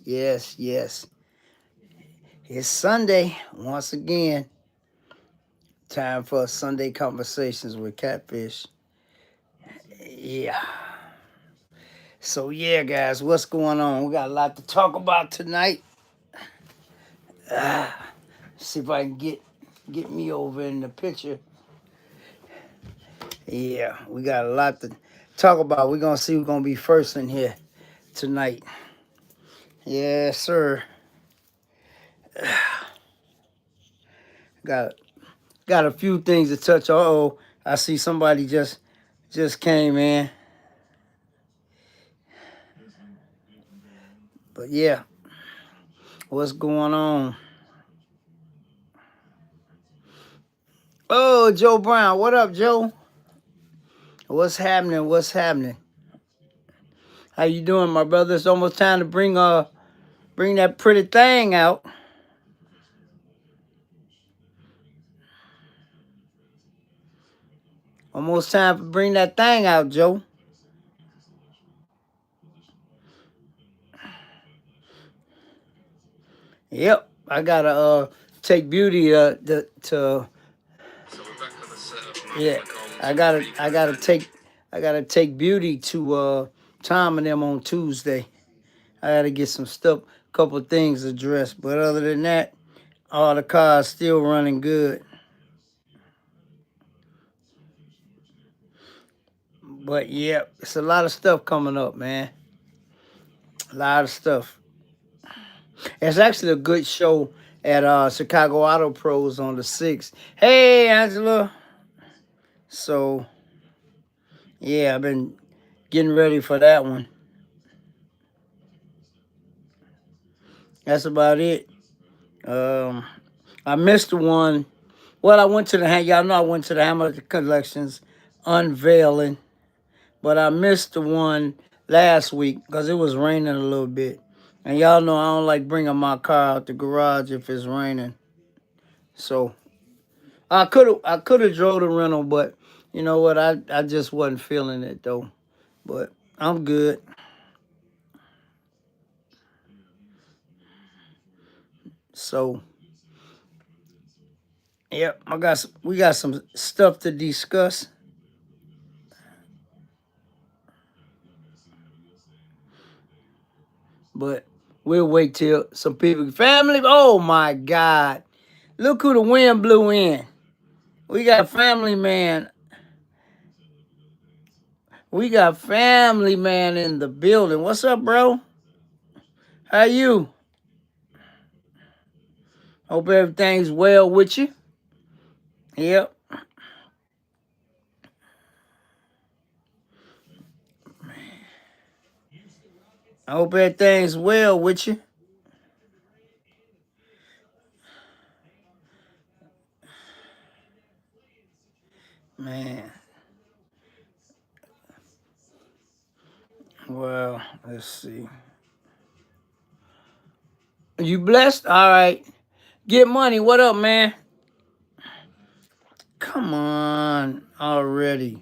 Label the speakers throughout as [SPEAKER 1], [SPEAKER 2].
[SPEAKER 1] Yes, yes. It's Sunday once again. Time for Sunday Conversations with Catfish. Yeah. So yeah, guys, what's going on? We got a lot to talk about tonight. See if I can get me over in the picture. Yeah, we got a lot to talk about. We're gonna see who's gonna be first in here tonight. Yes, sir. Got got a few things to touch. Oh, I see somebody just came in. But yeah, what's going on? Oh, Joe Brown. What up, Joe? What's happening? What's happening? How you doing, my brother? It's almost time to bring that pretty thing out. Almost time to bring that thing out, Joe. Yep. I gotta take beauty to yeah. I gotta take beauty to Tom and them on Tuesday. I gotta get some stuff, couple of things addressed. But other than that, all the cars still running good. But yeah, it's a lot of stuff coming up, man. A lot of stuff. It's actually a good show at Chicago Auto Pros on the 6th. Hey, Angela. So yeah, I've been getting ready for that one. That's about it. Um, I missed the one. Well, I went to y'all know I went to the Hammond Collections unveiling, but I missed the one last week because it was raining a little bit. And y'all know I don't like bringing my car out the garage if it's raining. So I could have drove the rental, but you know what? I just wasn't feeling it though. But I'm good. So yep, we got some stuff to discuss. But we'll wait till some people family. Oh my God. Look who the wind blew in. We got family man. We got family man in the building. What's up, bro? How you? Hope everything's well with you. Yep. I hope everything's well with you. Man. Well, let's see. You blessed? All right. Get money. What up, man? Come on already.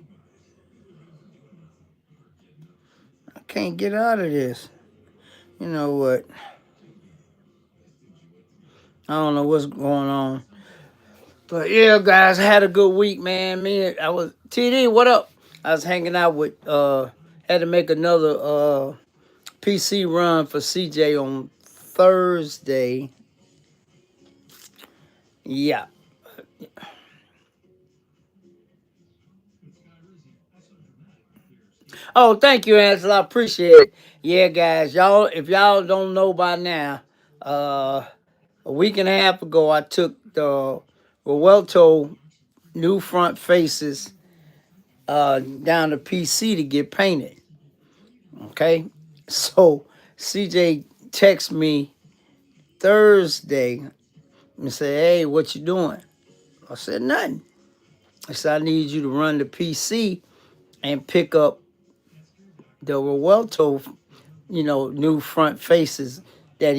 [SPEAKER 1] I can't get out of this. You know what? I don't know what's going on. But yeah, guys, I had a good week, man. I was TD, what up? I was hanging out with had to make another PC run for CJ on Thursday. Yeah. Oh, thank you, Angela. I appreciate it. Yeah, guys, if y'all don't know by now, a week and a half ago, I took the Rowelto new front faces down to PC to get painted. Okay, so CJ texted me Thursday and said, "Hey, what you doing?" I said, "Nothing." I said, "I need you to run the PC and pick up the Rowelto, new front faces that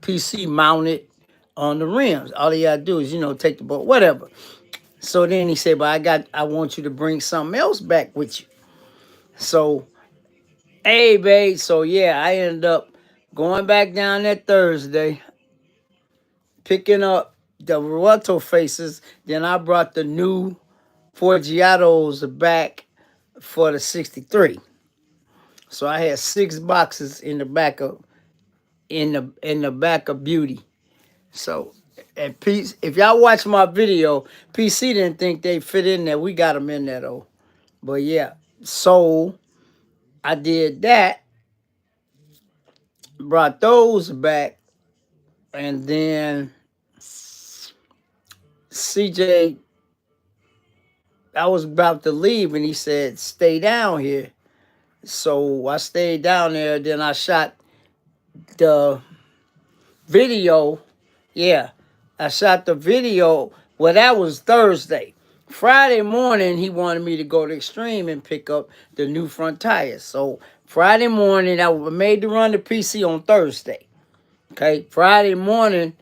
[SPEAKER 1] PC mounted on the rims. All you gotta do is, take the bolt, whatever." So then he said, "But I want you to bring something else back with you." So, hey, babe. So yeah, I ended up Going back down that Thursday, picking up the Rueto faces. Then I brought the new Forgiatos back for the 63. So I had 6 boxes in the back of in the back of Beauty. So, and if y'all watch my video, PC didn't think they fit in there. We got them in there though. But yeah, so I did that, brought those back, and then CJ, I was about to leave, and he said, "Stay down here." So I stayed down there. Then I shot the video. Yeah, I shot the video. Well, that was Thursday. Friday morning, he wanted me to go to Extreme and pick up the new front tires. So Friday morning, I made the run to PC on Thursday. Okay, Friday morning,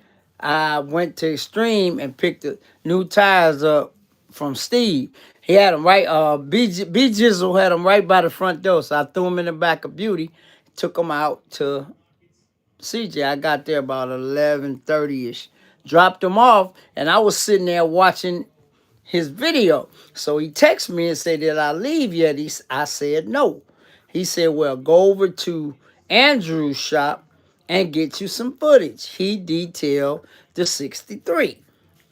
[SPEAKER 1] I went to Extreme and picked the new tires up from Steve. He had them right. B Jizzle had them right by the front door, so I threw them in the back of Beauty, took them out to CJ. I got there about 11:30ish, dropped them off, and I was sitting there watching his video. So he texted me and said, "Did I leave yet?" I said no. He said, "Well, go over to Andrew's shop and get you some footage." He detailed the 63.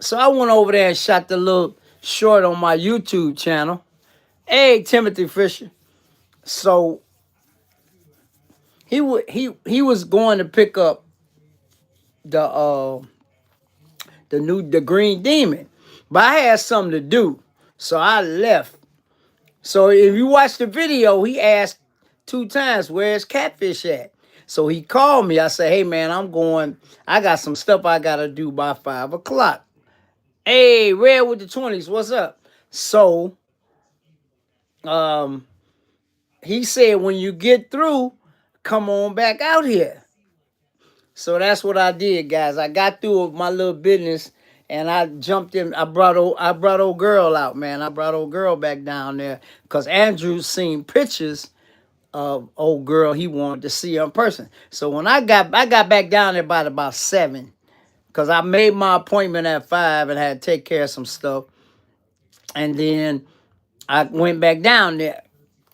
[SPEAKER 1] So I went over there and shot the little short on my YouTube channel. Hey, Timothy Fisher. So he was going to pick up the the Green Demon, but I had something to do, so I left. So if you watch the video, he asked 2 times, "Where's Catfish at?" So he called me. I said, "Hey man, I'm going. I got some stuff I gotta do by 5 o'clock." Hey, Red with the 20s, what's up? So he said, "When you get through, come on back out here." So that's what I did, guys. I got through with my little business and I jumped in. I brought old girl out, man. I brought old girl back down there because Andrew seen pictures of old girl. He wanted to see her in person. So when I got back down there by about 7, because I made my appointment at 5 and had to take care of some stuff. And then I went back down there.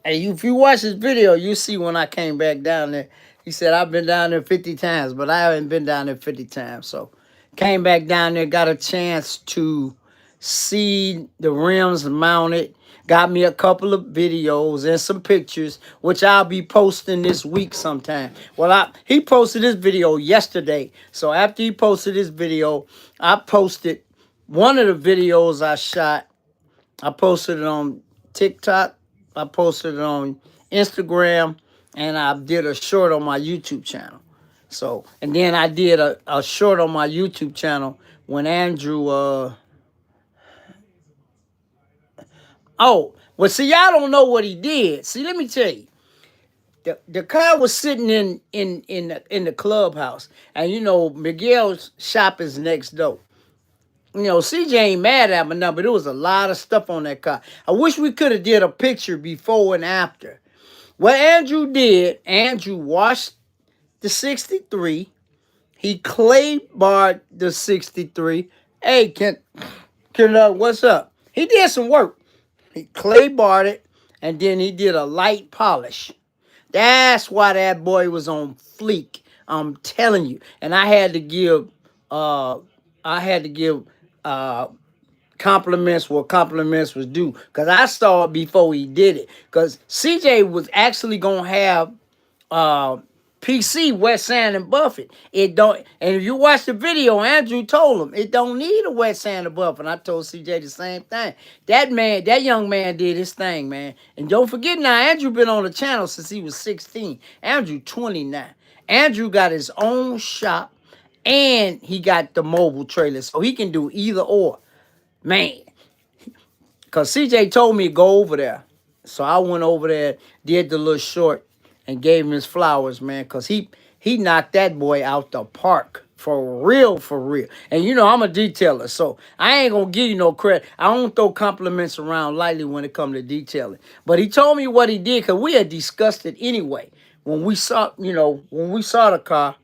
[SPEAKER 1] And if you watch this video, you see when I came back down there. He said, "I've been down there 50 times, but I haven't been down there 50 times. So came back down there, got a chance to see the rims mounted. Got me a couple of videos and some pictures, which I'll be posting this week sometime. Well, he posted this video yesterday. So after he posted this video, I posted one of the videos I shot. I posted it on TikTok. I posted it on Instagram. And I did a short on my YouTube channel. So, and then I did a short on my YouTube channel when Andrew, oh, well, see, y'all don't know what he did. See, let me tell you. The car was sitting in the clubhouse. And, you know, Miguel's shop is next door. You know, CJ ain't mad at me now, but there was a lot of stuff on that car. I wish we could have did a picture before and after. What Andrew did, Andrew washed the 63. He clay barred the 63. Hey, what's up? He did some work. He clay barred it, and then he did a light polish. That's why that boy was on fleek. I'm telling you. And I had to give compliments where compliments was due, because I saw it before he did it. Because CJ was actually gonna have PC wet sand and buff it. It don't. And if you watch the video, Andrew told him it don't need a wet sand and buff. And I told CJ the same thing. That young man did his thing, man. And don't forget now, Andrew been on the channel since he was 16. Andrew 29. Andrew got his own shop and he got the mobile trailer, so he can do either or. Man, because CJ told me to go over there. So I went over there, did the little short, and gave him his flowers, man, because he knocked that boy out the park. For real, for real. And you know, I'm a detailer, so I ain't going to give you no credit. I don't throw compliments around lightly when it comes to detailing. But he told me what he did, because we had discussed it anyway. when we saw, when we saw the car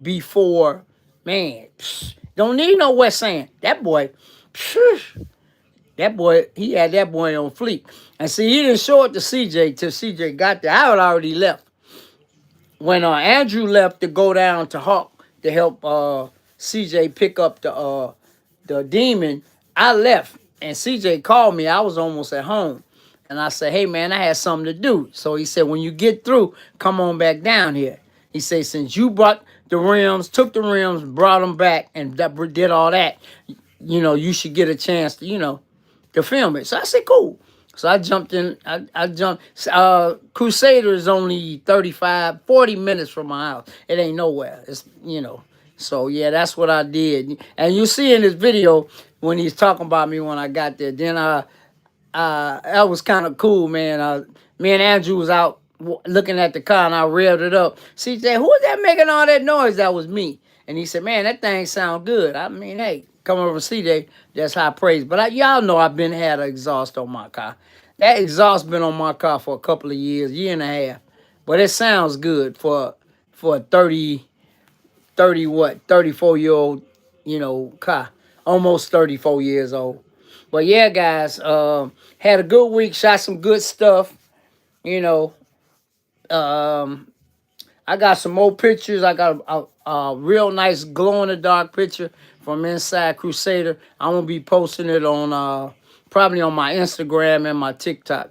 [SPEAKER 1] before, man, don't need no wet sand. That boy, he had that boy on fleek. And see, he didn't show it to CJ till CJ got there. I had already left. When Andrew left to go down to Hawk to help CJ pick up the demon, I left and CJ called me. I was almost at home. And I said, hey man, I had something to do. So he said, when you get through, come on back down here. He said, since you brought the rims, took the rims, brought them back, and did all that, you should get a chance to film it. So I said, cool. So I jumped in. I jumped. Crusader is only 40 minutes from my house. It ain't nowhere. It's. So yeah, that's what I did. And you see in this video when he's talking about me when I got there. Then that was kind of cool, man. Me and Andrew was out looking at the car and I revved it up. CJ, who was that making all that noise? That was me. And he said, man, that thing sound good. I mean, hey, come over CJ, that's high praise. But y'all know I've had an exhaust on my car. That exhaust been on my car for a couple of year and a half. But it sounds good for a 34-year-old, car. Almost 34 years old. But yeah, guys, had a good week, shot some good stuff. I got some more pictures. I got a real nice glow-in-the-dark picture from inside Crusader. I'm going to be posting it on probably on my Instagram and my TikTok.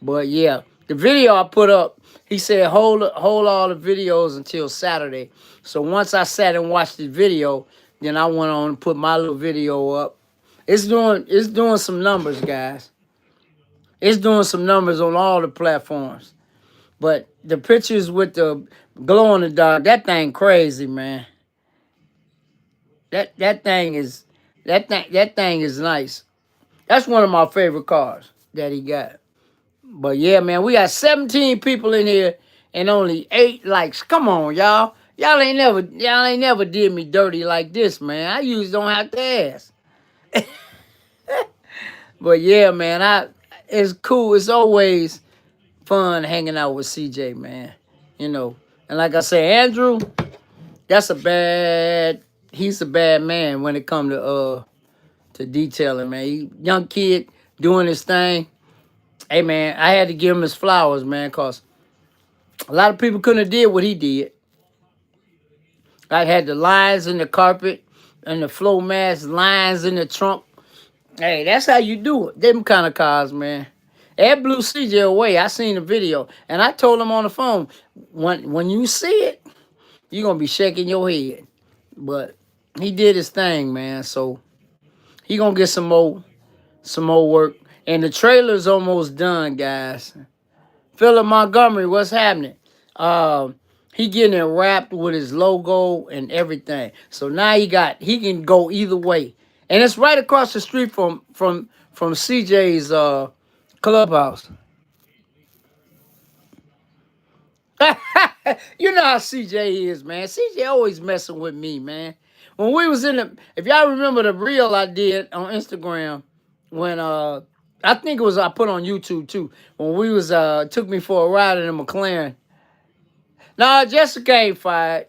[SPEAKER 1] But yeah, the video I put up, he said hold all the videos until Saturday. So once I sat and watched the video, then I went on and put my little video up. It's doing some numbers, guys. It's doing some numbers on all the platforms. But the pictures with the glow in the dark, that thing crazy, man. That thing is nice. That's one of my favorite cars that he got. But yeah, man, we got 17 people in here and only 8 likes. Come on, y'all. Y'all ain't never did me dirty like this, man. I usually don't have to ask. But yeah, man, it's cool. It's always fun hanging out with CJ, man. And like I say, Andrew, he's a bad man when it comes to detailing, man. Young kid doing his thing. Hey, man, I had to give him his flowers, man, because a lot of people couldn't have did what he did. I had the lines in the carpet and the floor mats, lines in the trunk. Hey, that's how you do it. Them kind of cars, man. Ed blew CJ away. I seen the video. And I told him on the phone, when you see it, you're going to be shaking your head. But he did his thing, man. So he going to get some more work. And the trailer's almost done, guys. Philip Montgomery, what's happening? He getting it wrapped with his logo and everything. So now he can go either way. And it's right across the street from CJ's clubhouse. You know how CJ is, man. CJ always messing with me, man. When we was if y'all remember the reel I did on Instagram, when I think it was I put on YouTube too, when we was took me for a ride in a McLaren. Nah, Jessica ain't fired.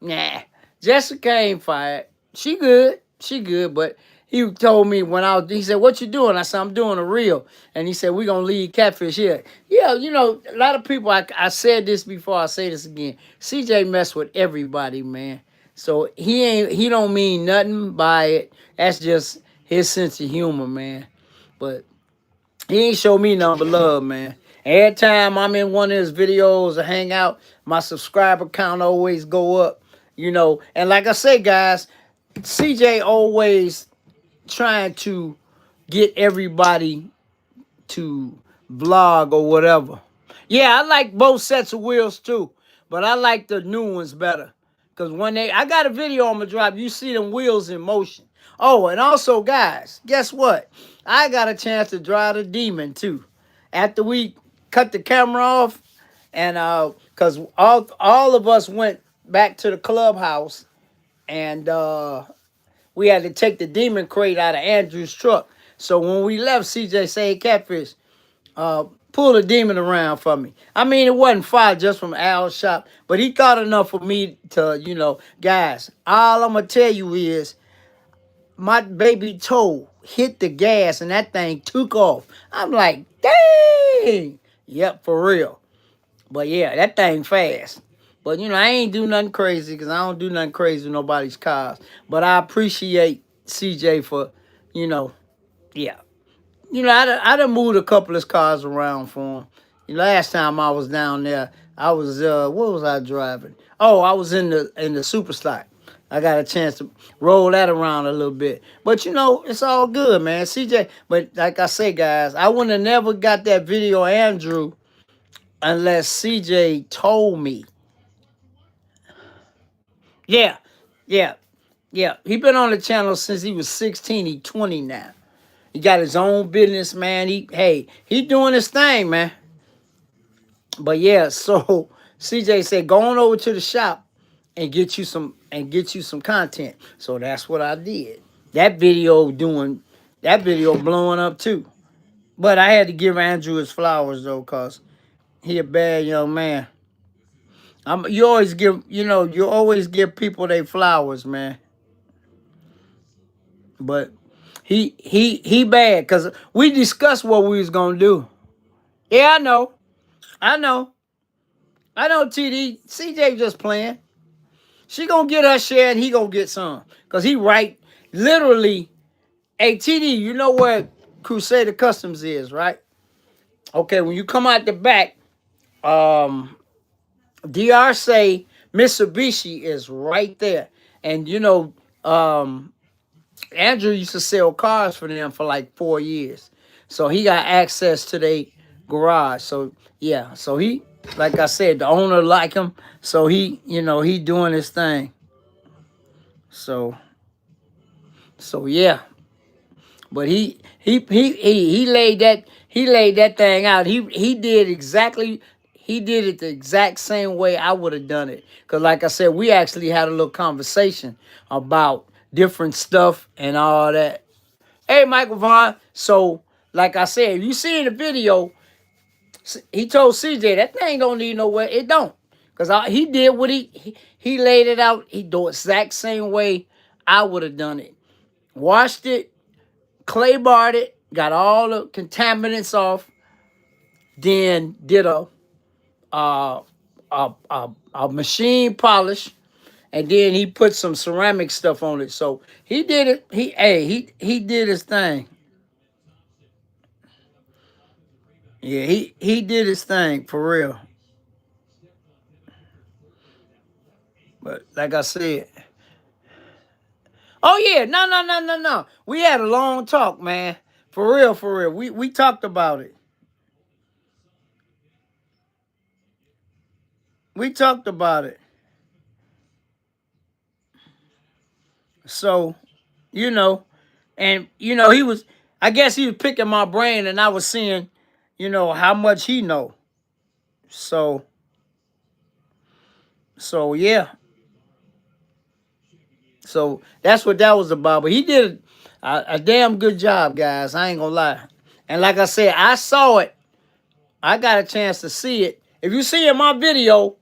[SPEAKER 1] Nah, Jessica ain't fired. She good, but he told me he said, what you doing? I said, I'm doing a reel. And he said, we're going to leave Catfish here. Yeah, a lot of people, I said this before, I say this again. CJ mess with everybody, man. So he don't mean nothing by it. That's just his sense of humor, man. But he ain't show me nothing but love, man. Every time I'm in one of his videos or hang out, my subscriber count always go up, And like I say, guys, CJ always trying to get everybody to vlog or whatever. Yeah, I like both sets of wheels too, but I like the new ones better. Because I got a video I'm going to drop, you see them wheels in motion. Oh, and also, guys, guess what? I got a chance to drive the Demon too. After we cut the camera off, and because all of us went back to the clubhouse, and we had to take the Demon crate out of Andrew's truck. So when we left, CJ said, Catfish, pull the demon around for me. I mean, it wasn't far just from Al's shop, but he thought enough for me to, guys, all I'm going to tell you is my baby toe hit the gas and that thing took off. I'm like, dang. Yep, for real. But yeah, that thing fast. But I ain't do nothing crazy because I don't do nothing crazy with nobody's cars. But I appreciate CJ for, you know, yeah. I done moved a couple of his cars around for him. Last time I was down there, I was what was I driving? Oh, I was in the super stock. I got a chance to roll that around a little bit. But it's all good, man. CJ, but like I say, guys, I wouldn't have never got that video of Andrew unless CJ told me. Yeah, yeah, yeah. He been on the channel since he was 16. He 20 now. He got his own business, man. He doing his thing, man. But yeah, so CJ said, go on over to the shop and get you some content. So that's what I did. That video blowing up too. But I had to give Andrew his flowers though, cause he a bad young man. You always give people their flowers, man. But he bad, cause we discussed what we was gonna do. Yeah, I know, I know. TD CJ just playing. She gonna get her share and he gonna get some, cause he right, literally. Hey TD, you know where Crusader Customs is, right? Okay, when you come out the back, DR say Mitsubishi is right there, and Andrew used to sell cars for them for like 4 years. So he got access to their garage. So yeah, so he, like I said, the owner like him. So he doing his thing. So yeah. But he laid that thing out. He did it the exact same way I would have done it. Cause like I said, we actually had a little conversation about different stuff and all that. Hey, Michael Vaughn. So, like I said, if you see in the video, he told CJ that thing don't need nowhere. It don't. Because he did what he laid it out. He do the exact same way I would have done it. Washed it, clay barred it, got all the contaminants off, then did a machine polish, and then he put some ceramic stuff on it. So he did it. He did his thing. Yeah, he did his thing for real. But like I said, oh yeah, no. We had a long talk, man. For real, for real. We talked about it. We talked about it. So, you know, and he was, I guess he was picking my brain, and I was seeing, how much he know. So yeah. So that's what that was about. But he did a damn good job, guys. I ain't gonna lie. And like I said, I saw it. I got a chance to see it. If you see in my video,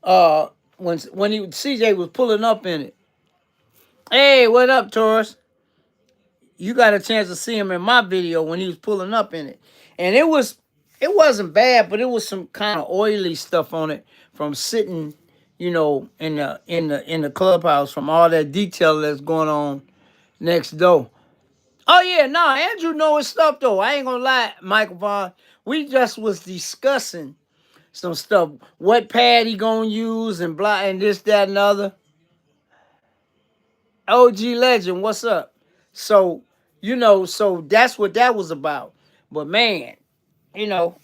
[SPEAKER 1] when CJ was pulling up in it. Hey, what up, Taurus? You got a chance to see him in my video when he was pulling up in it. And it wasn't bad, but it was some kind of oily stuff on it from sitting, in the clubhouse, from all that detail that's going on next door. Oh yeah, no, Andrew know his stuff though. I ain't gonna lie, Michael Vaughn. We just was discussing some stuff. What pad he gonna use and blah and this, that, and other. OG Legend, what's up? So, so that's what that was about. But man, you know,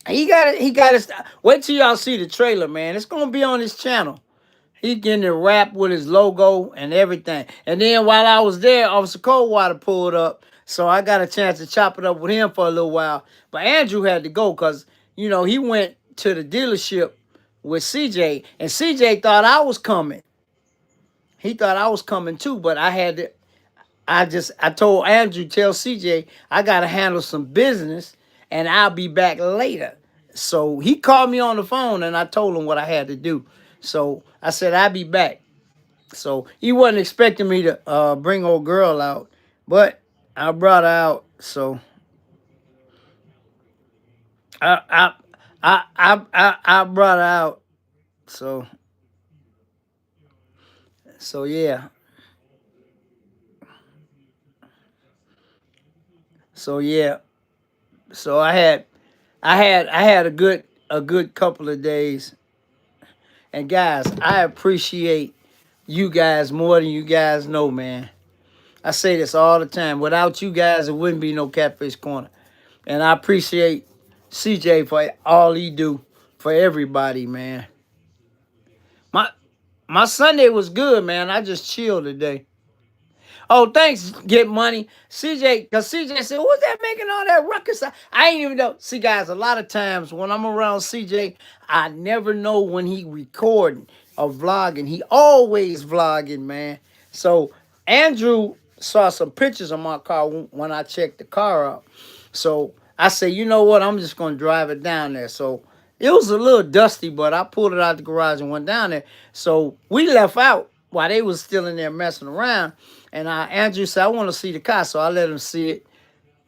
[SPEAKER 1] he got his, wait till y'all see the trailer, man. It's gonna be on his channel. He getting it wrapped with his logo and everything. And then while I was there, Officer Coldwater pulled up. So I got a chance to chop it up with him for a little while. But Andrew had to go because, he went to the dealership with CJ. And CJ thought I was coming. He thought I was coming too, but I told Andrew, tell CJ, I got to handle some business. and I'll be back later. So he called me on the phone, and I told him what I had to do. So I said, I'll be back. So he wasn't expecting me to bring old girl out, but I brought her out. So I I I brought her out. So yeah. So yeah. So I had a good couple of days. And guys, I appreciate you guys more than you guys know, man. I say this all the time. Without you guys, it wouldn't be no Catfish Corner. And I appreciate CJ for all he do for everybody, man. My my Sunday was good, man. I just chilled today. Oh, thanks, Get Money. CJ, because CJ said, who's that making all that ruckus? I ain't even know. See, guys, a lot of times when I'm around CJ, I never know when he recording or vlogging. He always vlogging, man. So Andrew saw some pictures of my car when I checked the car out. So I said, you know what? I'm just going to drive it down there. So it was a little dusty, but I pulled it out the garage and went down there. So we left out while they was still in there messing around. And Andrew said, I want to see the car. So I let him see it.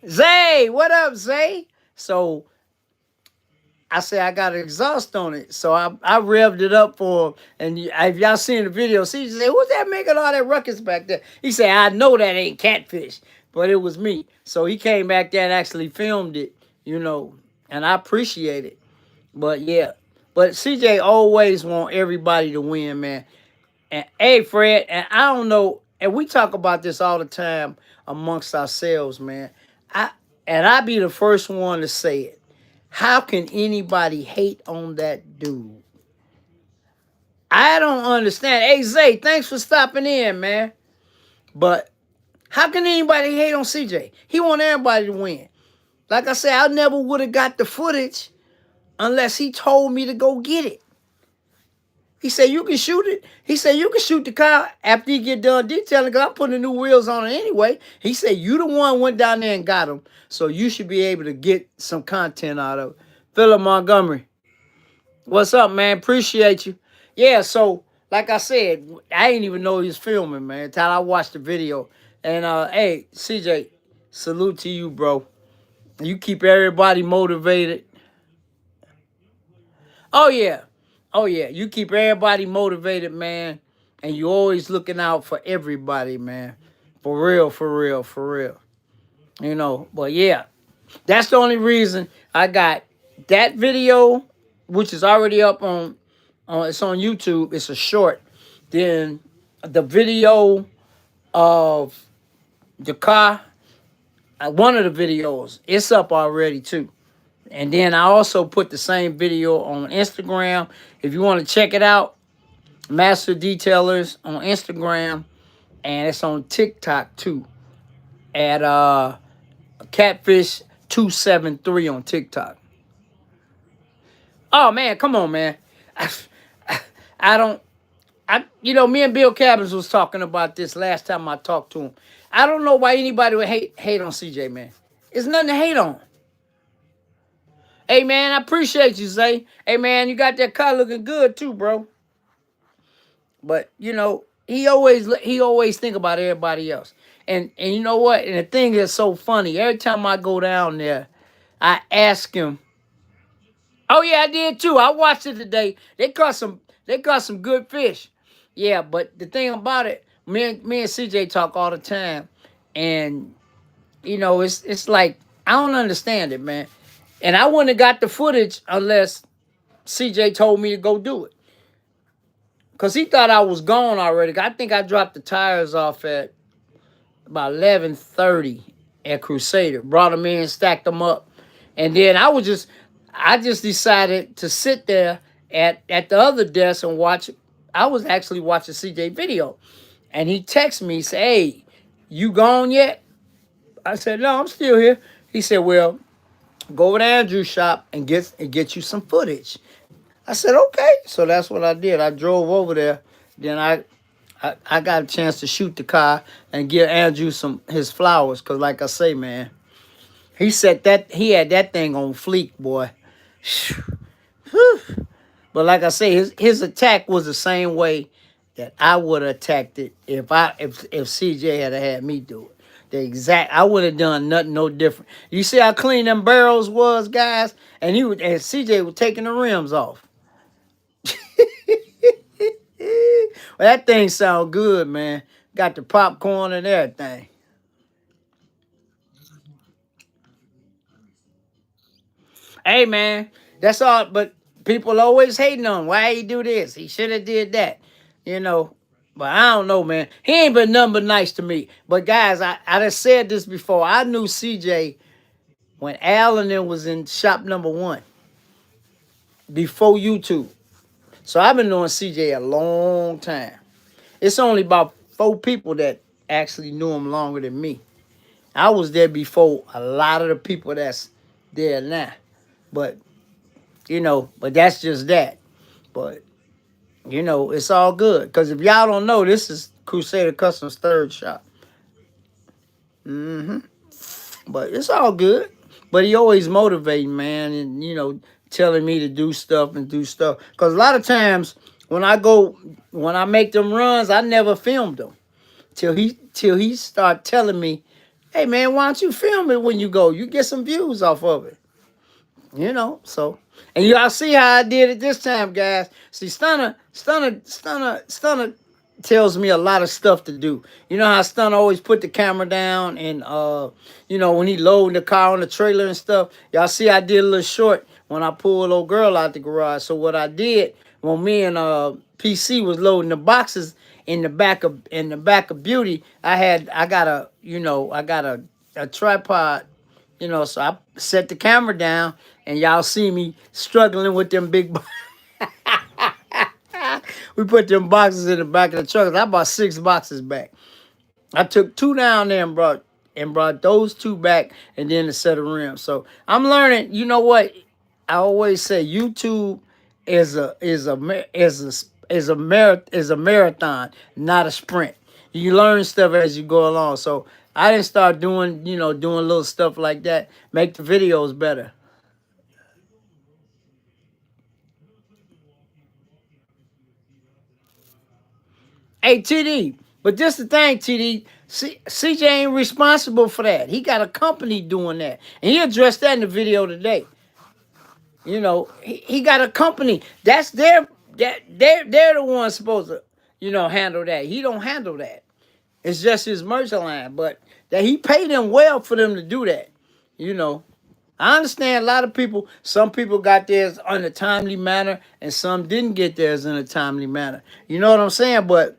[SPEAKER 1] Zay, what up, Zay? So I said, I got an exhaust on it. So I revved it up for him. And if y'all seen the video, see, he said, who's that making all that ruckus back there? He said, I know that ain't Catfish, but it was me. So he came back there and actually filmed it, and I appreciate it. But yeah, but CJ always want everybody to win, man. And hey, Fred, and I don't know, and we talk about this all the time amongst ourselves, man. I be the first one to say it. How can anybody hate on that dude? I don't understand. Hey, Zay, thanks for stopping in, man. But how can anybody hate on CJ? He want everybody to win. Like I said, I never would have got the footage unless he told me to go get it. He said, you can shoot it. He said, you can shoot the car after you get done detailing because I'm putting the new wheels on it anyway. He said, you the one went down there and got them. So you should be able to get some content out of it. Philip Montgomery, what's up, man? Appreciate you. Yeah, so like I said, I didn't even know he was filming, man, until I watched the video. And, hey, CJ, salute to you, bro. You keep everybody motivated. Oh, yeah. Oh, yeah. You keep everybody motivated, man. And you always looking out for everybody, man. For real, for real, for real. But yeah, that's the only reason I got that video, which is already up it's on YouTube. It's a short. Then the video of the car, one of the videos, it's up already too. And then I also put the same video on Instagram. If you want to check it out, Master Detailers on Instagram. And it's on TikTok too. At Catfish273 on TikTok. Oh man, come on, man. I don't me and Bill Cabins was talking about this last time I talked to him. I don't know why anybody would hate on CJ, man. It's nothing to hate on. Hey, man, I appreciate you, Zay. Hey, man, you got that car looking good, too, bro. But, he always think about everybody else. And you know what? And the thing is so funny. Every time I go down there, I ask him. Oh, yeah, I did, too. I watched it today. They caught some good fish. Yeah, but the thing about it, me and CJ talk all the time. And, it's like, I don't understand it, man. And I wouldn't have got the footage unless CJ told me to go do it. Because he thought I was gone already. I think I dropped the tires off at about 11:30 at Crusader. Brought them in, stacked them up. And then I just decided to sit there at the other desk and watch. I was actually watching CJ video. And he texted me, say, hey, you gone yet? I said, no, I'm still here. He said, well, go over to Andrew's shop and get you some footage. I said, okay. So that's what I did. I drove over there. Then I got a chance to shoot the car and give Andrew his flowers. Because like I say, man, He had that thing on fleek, boy. But like I say, his attack was the same way that I would have attacked it if CJ had me do it. I would have done nothing no different. You see how clean them barrels was, guys, and CJ was taking the rims off. Well, that thing sound good, man. Got the popcorn and everything. Hey, man, that's all. But people always hating on him. Why he do this? He should have did that. You know. But I don't know, man. He ain't been nothing but nice to me. But guys, I just said this before. I knew CJ when Al and them was in shop number 1 before YouTube. So I've been knowing CJ a long time. It's only about 4 people that actually knew him longer than me. I was there before a lot of the people that's there now. But, but that's just that. But, it's all good. Because if y'all don't know, this is Crusader Customs third shop. But it's all good. But he always motivating, man, and, telling me to do stuff and do stuff. Because a lot of times when I make them runs, I never filmed them. Till he start telling me, hey, man, why don't you film it when you go? You get some views off of it. So, and y'all see how I did it this time, guys. See, Stunner tells me a lot of stuff to do. You know how Stunner always put the camera down and, when he loading the car on the trailer and stuff. Y'all see I did a little short when I pulled old girl out the garage. So what I did when me and PC was loading the boxes in the back of Beauty, I got a tripod. So I set the camera down, and y'all see me struggling with them big we put them boxes in the back of the truck. I bought 6 boxes back. I took 2 down there and brought those 2 back, and then a set of rims. So I'm learning. You know what? I always say YouTube is a marathon, not a sprint. You learn stuff as you go along. So I didn't start doing little stuff like that. Make the videos better. Hey, TD, but this the thing, TD. CJ ain't responsible for that. He got a company doing that. And he addressed that in the video today. He got a company. That's they're the ones supposed to, handle that. He don't handle that. It's just his merch line. But that he paid them well for them to do that. I understand a lot of people, some people got theirs in a timely manner and some didn't get theirs in a timely manner. You know what I'm saying? But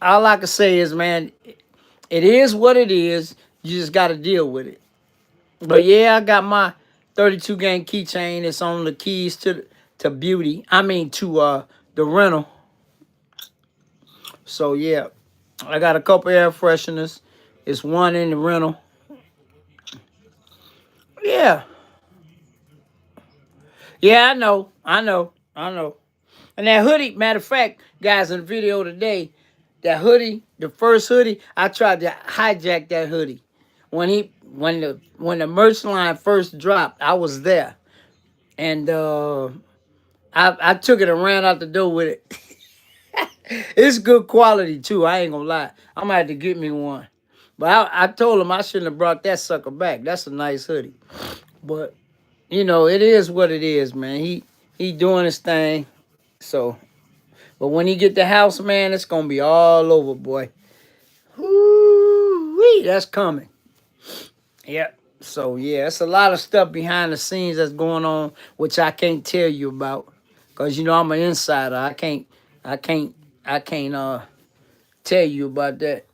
[SPEAKER 1] all I can say is, man, it is what it is. You just got to deal with it. But yeah, I got my 32 gang keychain. It's on the keys to Beauty. I mean to the rental. So yeah, I got a couple air fresheners. It's one in the rental. Yeah. Yeah, I know. And that hoodie, matter of fact, guys, in the video today, that hoodie, the first hoodie, I tried to hijack that hoodie. When the merch line first dropped, I was there. And I took it and ran out the door with it. It's good quality too, I ain't gonna lie. I'm gonna have to get me one. But I told him I shouldn't have brought that sucker back. That's a nice hoodie. But it is what it is, man. He doing his thing. So, but when he get the house, man, it's gonna be all over, boy. Woo-wee, that's coming. Yep. So yeah, it's a lot of stuff behind the scenes that's going on, which I can't tell you about, cause I'm an insider. I can't tell you about that.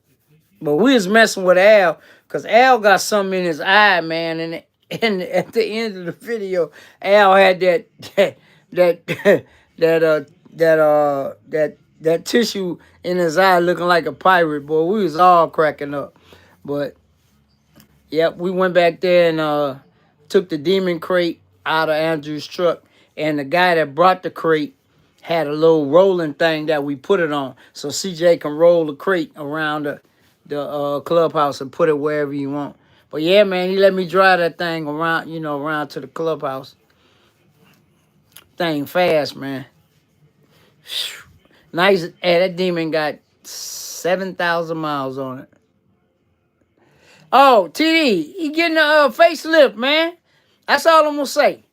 [SPEAKER 1] But we was messing with Al, cause Al got something in his eye, man, and at the end of the video, Al had that that tissue in his eye looking like a pirate, boy. We was all cracking up. But yep, we went back there and took the demon crate out of Andrew's truck, and the guy that brought the crate had a little rolling thing that we put it on, so CJ can roll the crate around the clubhouse and put it wherever you want. But yeah, man, he let me drive that thing around, around to the clubhouse. Thing fast, man. Nice. Hey, that demon got 7,000 miles on it. Oh, TD, he getting a facelift, man. That's all I'm gonna say.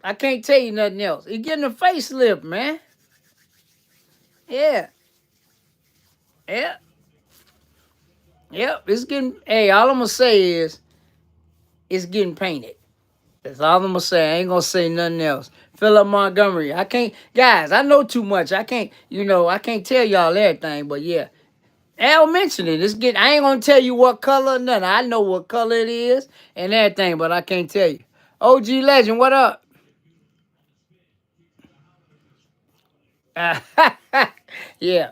[SPEAKER 1] I can't tell you nothing else. He getting a facelift, man. Yeah, yeah, yep. It's getting. Hey, all I'm gonna say is it's getting painted. That's all I'm gonna say. I ain't gonna say nothing else. Philip Montgomery. I can't, guys. I know too much. I can't. I can't tell y'all everything. But yeah, Al mentioned it. It's getting. I ain't gonna tell you what color, nothing. I know what color it is and everything, but I can't tell you. OG Legend, what up? Yeah.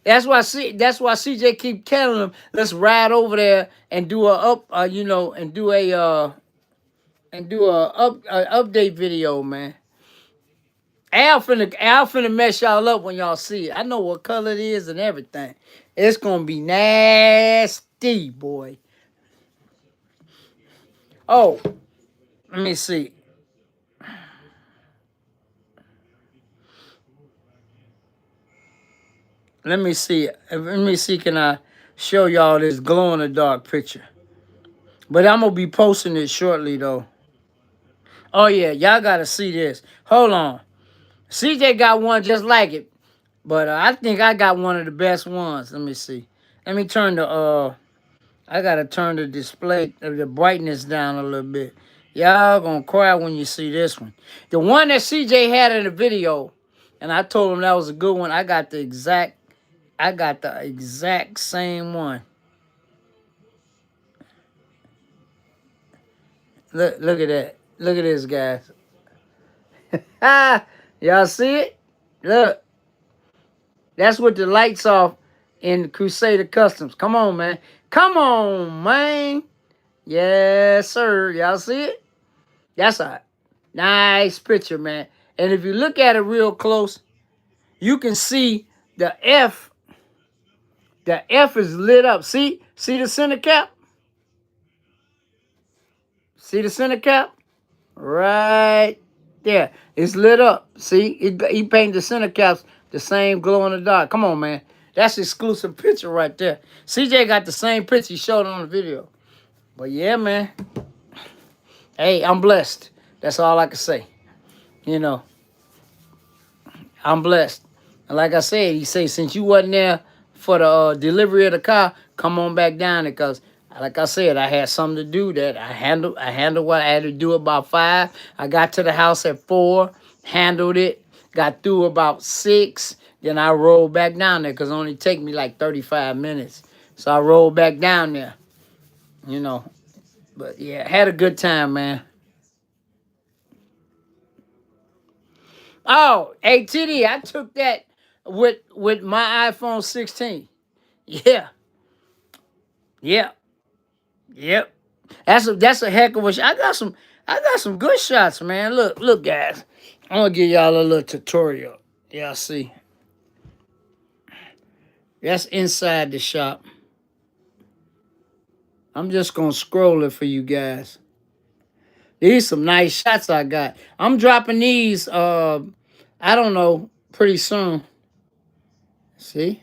[SPEAKER 1] That's why CJ keep telling him, let's ride over there and do a up and do a update video, man. Al finna mess y'all up when y'all see it. I know what color it is and everything. It's gonna be nasty, boy. Oh, let me see. Let me see. Let me see. Can I show y'all this glow in the dark picture? But I'm gonna be posting it shortly though. Oh yeah, y'all gotta see this. Hold on. CJ got one just like it, but I think I got one of the best ones. Let me see. Let me turn the I gotta turn the display the brightness down a little bit. Y'all gonna cry when you see this one. The one that CJ had in the video, and I told him that was a good one. I got the exact same one. Look at that. Look at this, guys. Ah, y'all see it? Look, that's with the lights off in Crusader Customs. Come on, man. Come on, man. Yes, sir. Y'all see it? That's a nice picture, man. And if you look at it real close, you can see the F. The F is lit up. See the center cap? See the center cap? Right there. It's lit up. See? He painted the center caps the same glow in the dark. Come on, man. That's exclusive picture right there. CJ got the same picture he showed on the video. But yeah, man. Hey, I'm blessed. That's all I can say. You know, I'm blessed. And like I said, he say, since you wasn't there for the delivery of the car, come on back down there, because like I said, I had something to do that I handled what I had to do about 5. I got to the house at 4, handled it, got through about 6. Then I rolled back down there because it only take me like 35 minutes. So I rolled back down there, you know. But yeah, had a good time, man. Oh, ATD, I took that with my iPhone 16. Yeah, yeah, yep. That's a heck of a shot. I got some good shots, man. Look, guys. I'm gonna give y'all a little tutorial. Y'all see. That's inside the shop. I'm just gonna scroll it for you guys. These some nice shots I got. I'm dropping these I don't know, pretty soon. See?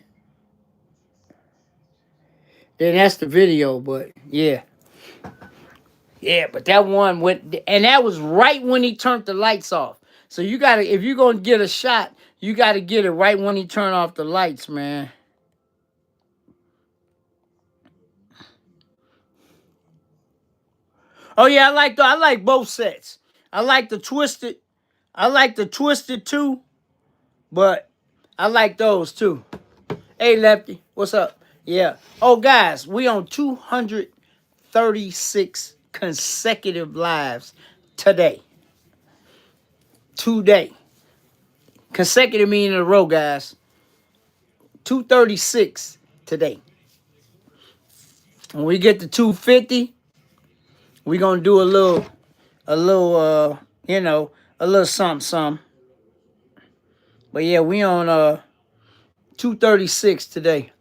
[SPEAKER 1] Then that's the video, but yeah. Yeah, but that one went, and that was right when he turned the lights off. So you gotta, if you're gonna get a shot, you gotta get it right when he turned off the lights, man. Oh yeah, I like both sets. I like the twisted, I like the twisted too, but I like those too. Hey Lefty, what's up? Yeah. Oh guys, we on 236 consecutive lives today. Today. Consecutive meaning in a row, guys. 236 today. When we get to 250, we're gonna do a little something. But yeah, we on 236 today.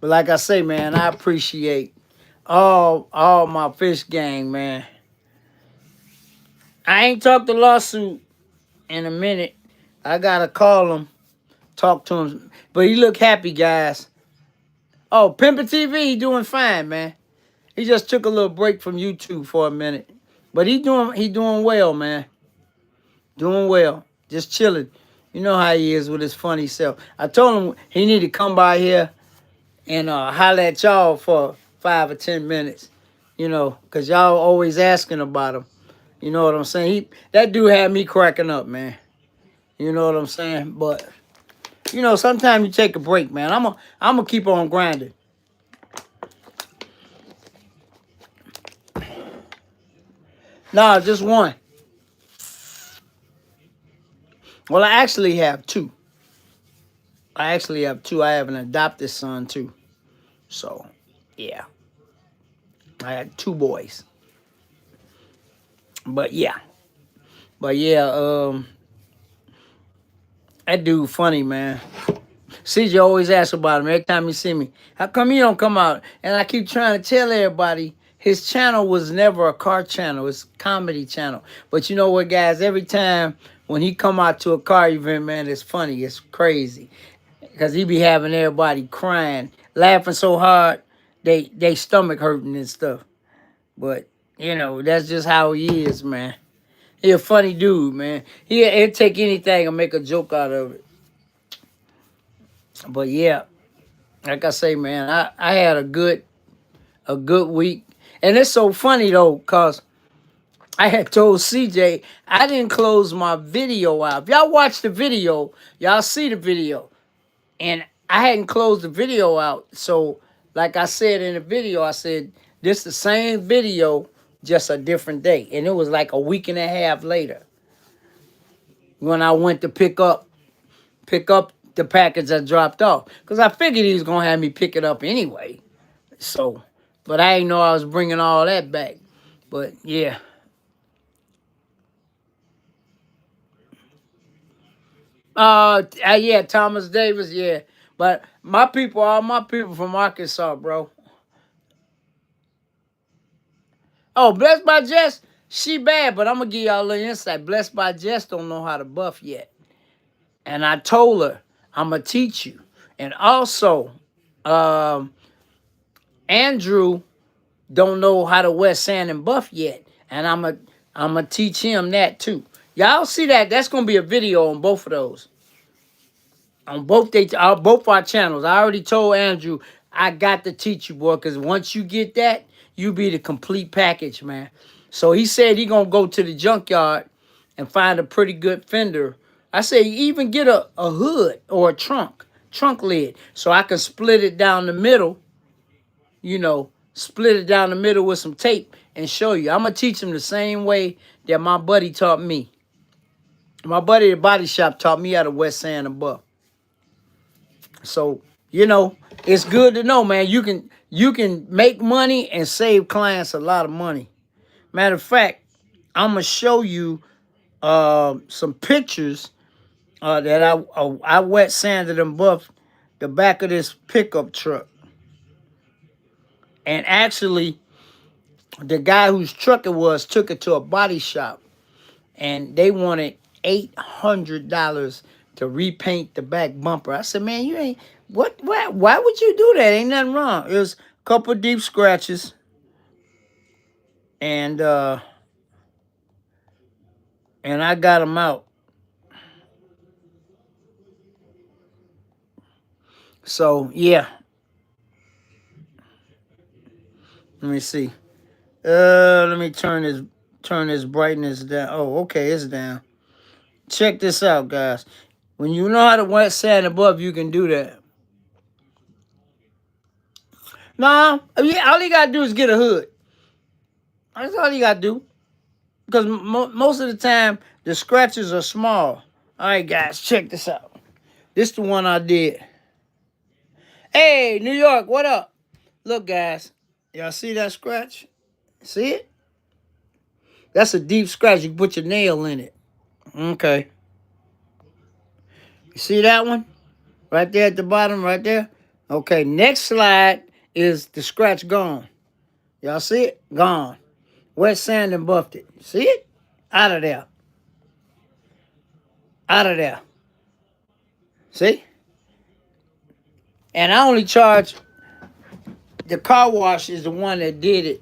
[SPEAKER 1] But like I say, man, I appreciate all my fish gang, man. I ain't talked the lawsuit in a minute. I gotta call him, talk to him. But he look happy, guys. Oh, Pimpin' TV, he doing fine, man. He just took a little break from YouTube for a minute. But he doing well, man. Doing well. Just chilling. You know how he is with his funny self. I told him he need to come by here and holler at y'all for 5 or 10 minutes. You know, because y'all always asking about him. You know what I'm saying? That dude had me cracking up, man. You know what I'm saying? But, you know, sometimes you take a break, man. I'm gonna keep on grinding. Nah, just one. Well, I actually have two. I have an adopted son, too. So, yeah. I had two boys. But, yeah. That dude funny, man. CJ always asks about him every time you see me. How come you don't come out? And I keep trying to tell everybody his channel was never a car channel. It's a comedy channel. But you know what, guys? Every time when he come out to a car event, man, it's funny. It's crazy. Because he be having everybody crying, laughing so hard, they stomach hurting and stuff. But, you know, that's just how he is, man. He a funny dude, man. He'll take anything and make a joke out of it. But yeah, like I say, man, I had a good week. And it's so funny though, cause I had told CJ I didn't close my video out. If y'all watch the video, y'all see the video. And I hadn't closed the video out. So like I said in the video, I said this the same video, just a different day. And it was like a week and a half later when I went to pick up the package I dropped off. Because I figured he was going to have me pick it up anyway. So, but I didn't know I was bringing all that back. But, yeah. Yeah, Thomas Davis, yeah. But all my people from Arkansas, bro. Oh, Blessed by Jess, she bad, but I'm going to give y'all a little insight. Blessed by Jess don't know how to buff yet. And I told her, I'm going to teach you. And also, Andrew don't know how to wet sand and buff yet. And I'm a teach him that too. Y'all see that? That's going to be a video on both of those. On both our channels. I already told Andrew, I got to teach you, boy, because once you get that, you be the complete package, man. So he said he going to go to the junkyard and find a pretty good fender. I say even get a hood or a trunk lid, so I can split it down the middle, you know, split it down the middle with some tape and show you. I'm going to teach him the same way that my buddy taught me. My buddy at the body shop taught me how to wet sand and buff. So, you know, it's good to know, man. You can make money and save clients a lot of money. Matter of fact, I'm going to show you some pictures that I wet sanded and buffed the back of this pickup truck. And actually, the guy whose truck it was took it to a body shop. And they wanted $800 to repaint the back bumper. I said, man, you ain't, why would you do that? Ain't nothing wrong. It was a couple deep scratches. And I got them out. So, yeah. Let me see. Let me turn this brightness down. Oh, okay, it's down. Check this out, guys. When you know how to wet sand above, you can do that. Nah, yeah, all you gotta do is get a hood. That's all you gotta do. Because most of the time, the scratches are small. All right, guys, check this out. This is the one I did. Hey, New York, what up? Look, guys. Y'all see that scratch? See it? That's a deep scratch. You can put your nail in it. Okay. You see that one? Right there at the bottom, right there? Okay, next slide is the scratch gone. Y'all see it? Gone. Wet sand and buffed it. See it? Out of there. Out of there. See? And I only charge, the car wash is the one that did it.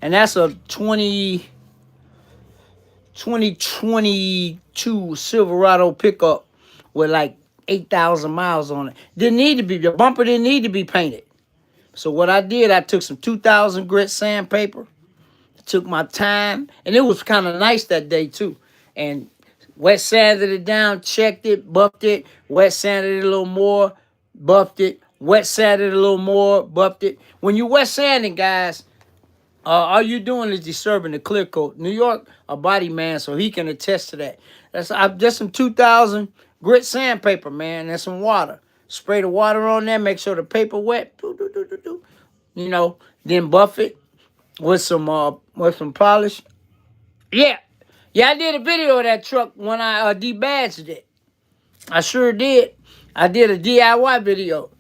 [SPEAKER 1] And that's a 2022 Silverado pickup with like 8,000 miles on it. Didn't need to be, the bumper didn't need to be painted. So what I did, I took some 2,000 grit sandpaper, took my time, and it was kind of nice that day too. And wet sanded it down, checked it, buffed it, wet sanded it a little more, buffed it, wet sanded it a little more, buffed it. When you wet sanding, guys, all you doing is disturbing the clear coat. New York, a body man, so he can attest to that. That's just some 2,000 grit sandpaper, man, and some water. Spray the water on there, make sure the paper wet. You know, then buff it with some polish. Yeah, yeah, I did a video of that truck when I debadged it. I sure did. I did a DIY video.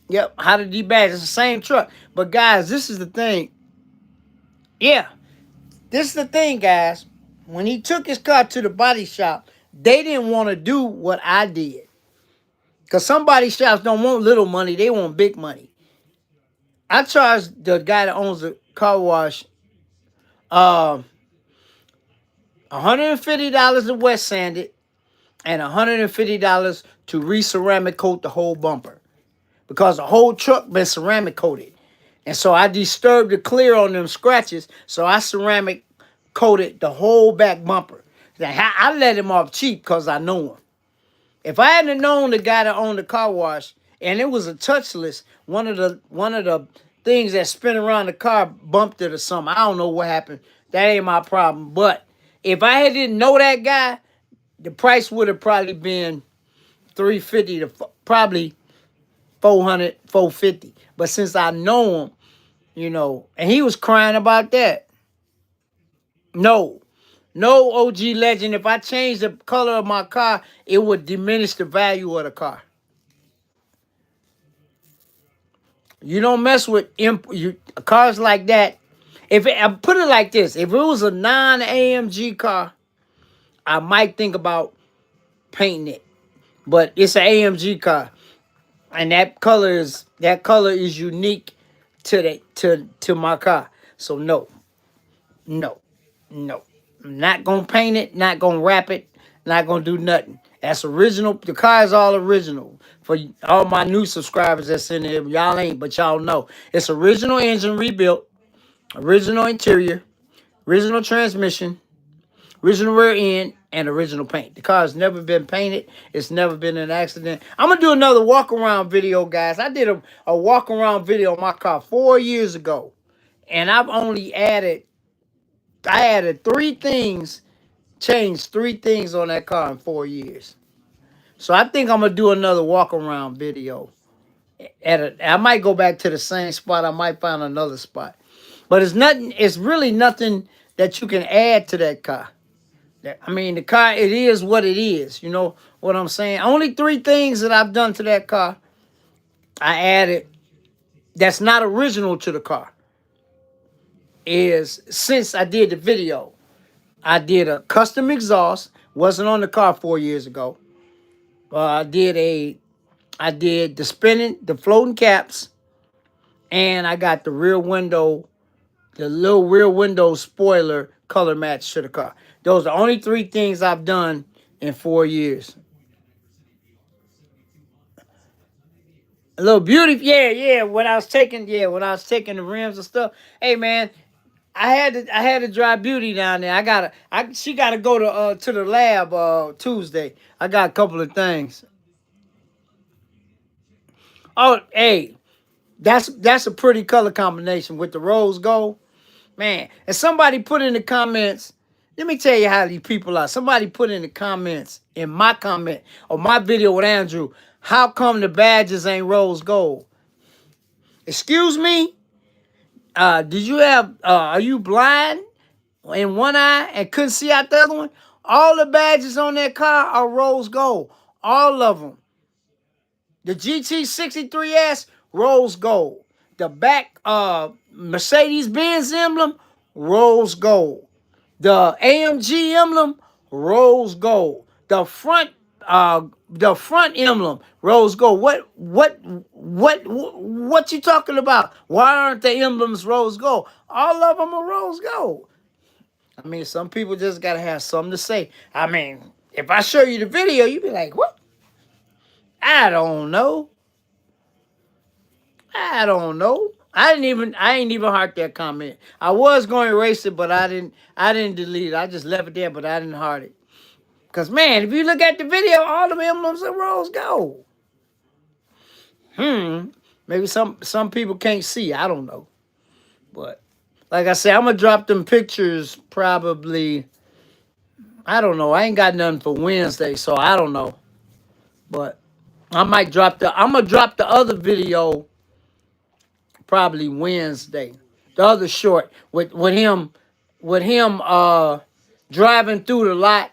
[SPEAKER 1] Yep, how to debadge. It's the same truck. But guys, this is the thing. Yeah, this is the thing, guys. When he took his car to the body shop, they didn't want to do what I did. Because some body shops don't want little money. They want big money. I charged the guy that owns the car wash $150 to wet sand it and $150 to re-ceramic coat the whole bumper. Because the whole truck been ceramic coated. And so I disturbed the clear on them scratches. So I ceramic coated the whole back bumper. I let him off cheap because I know him. If I hadn't known the guy that owned the car wash and it was a touchless, one of the things that spin around the car bumped it or something. I don't know what happened. That ain't my problem. But if I didn't know that guy, the price would have probably been $350 to probably $400, $450. But since I know him, you know, and he was crying about that. No, OG legend. If I changed the color of my car, it would diminish the value of the car. You don't mess with cars like that. I put it like this, if it was a non-AMG car, I might think about painting it. But it's an AMG car, and that color is unique to my car. So no. I'm not gonna paint it, not gonna wrap it, not gonna do nothing. That's original. The car is all original. For all my new subscribers that's in there, y'all ain't, but y'all know. It's original engine rebuilt, original interior, original transmission, original rear end, and original paint. The car has never been painted. It's never been an accident. I'm going to do another walk-around video, guys. I did a walk-around video on my car 4 years ago. And I've only added 3 things, changed 3 things on that car in 4 years. So I think I'm going to do another walk-around video. I might go back to the same spot. I might find another spot. But it's really nothing that you can add to that car. I mean, the car, it is what it is. You know what I'm saying? Only 3 things that I've done to that car, I added, that's not original to the car, is since I did the video. I did a custom exhaust. Wasn't on the car 4 years ago. I did the spinning, the floating caps, and I got the rear window, the little rear window spoiler color match to the car. Those are the only 3 things I've done in 4 years. A little beauty, yeah. When I was taking the rims and stuff. Hey man, I had to drive Beauty down there. She gotta go to the lab Tuesday. I got a couple of things. Oh, hey, that's a pretty color combination with the rose gold. Man, and somebody put in the comments, let me tell you how these people are. Somebody put in the comments, in my comment, or my video with Andrew, how come the badges ain't rose gold? Excuse me? Did you are you blind in one eye and couldn't see out the other one? All the badges on that car are rose gold. All of them. The GT63S, rose gold. The back Mercedes-Benz emblem, rose gold. The AMG emblem, rose gold. The front emblem, rose gold. What you talking about? Why aren't the emblems rose gold? All of them are rose gold. I mean, some people just gotta have something to say. I mean, if I show you the video, you'd be like, what? I don't know. I don't know. I ain't even heart that comment. I was going to erase it, but I didn't delete it. I just left it there, but I didn't heart it. Cause man, if you look at the video, all the emblems are rose gold. Maybe some people can't see. I don't know. But like I said, I'm gonna drop them pictures probably. I don't know. I ain't got nothing for Wednesday, so I don't know. But I'm gonna drop the other video probably Wednesday. The other short with him driving through the lot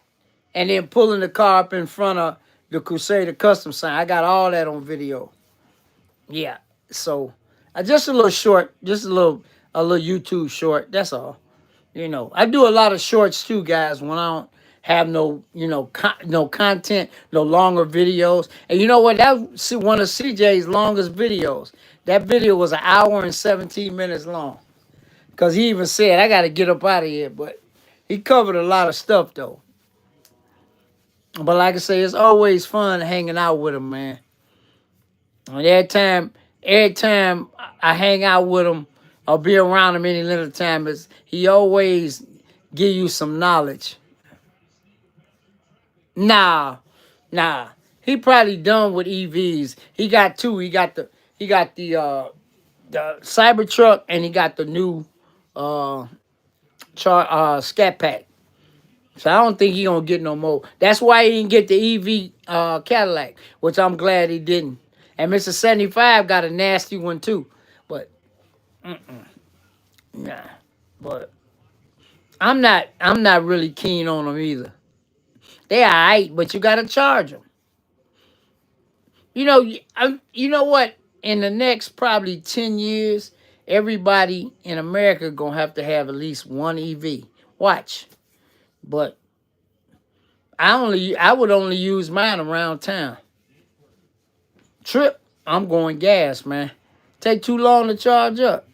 [SPEAKER 1] and then pulling the car up in front of the Crusader custom sign. I got all that on video. Yeah. So just a little short, just a little YouTube short. That's all. You know, I do a lot of shorts too, guys, when I don't have no, no content, no longer videos. And you know what? That's one of CJ's longest videos. That video was 1 hour and 17 minutes long. Because he even said, I got to get up out of here. But he covered a lot of stuff, though. But like I say, it's always fun hanging out with him, man. And every time I hang out with him, or be around him any little time, he always give you some knowledge. Nah. He probably done with EVs. He got two. He got the Cybertruck, and he got the new Scat Pack. So I don't think he gonna get no more. That's why he didn't get the EV Cadillac, which I'm glad he didn't. And Mr. 75 got a nasty one too. But nah. But I'm not really keen on them either. They alright, but you gotta charge them. You know what? In the next probably 10 years, everybody in America gonna have to have at least one EV. Watch. But I would only use mine around town. Trip, I'm going gas, man. Take too long to charge up.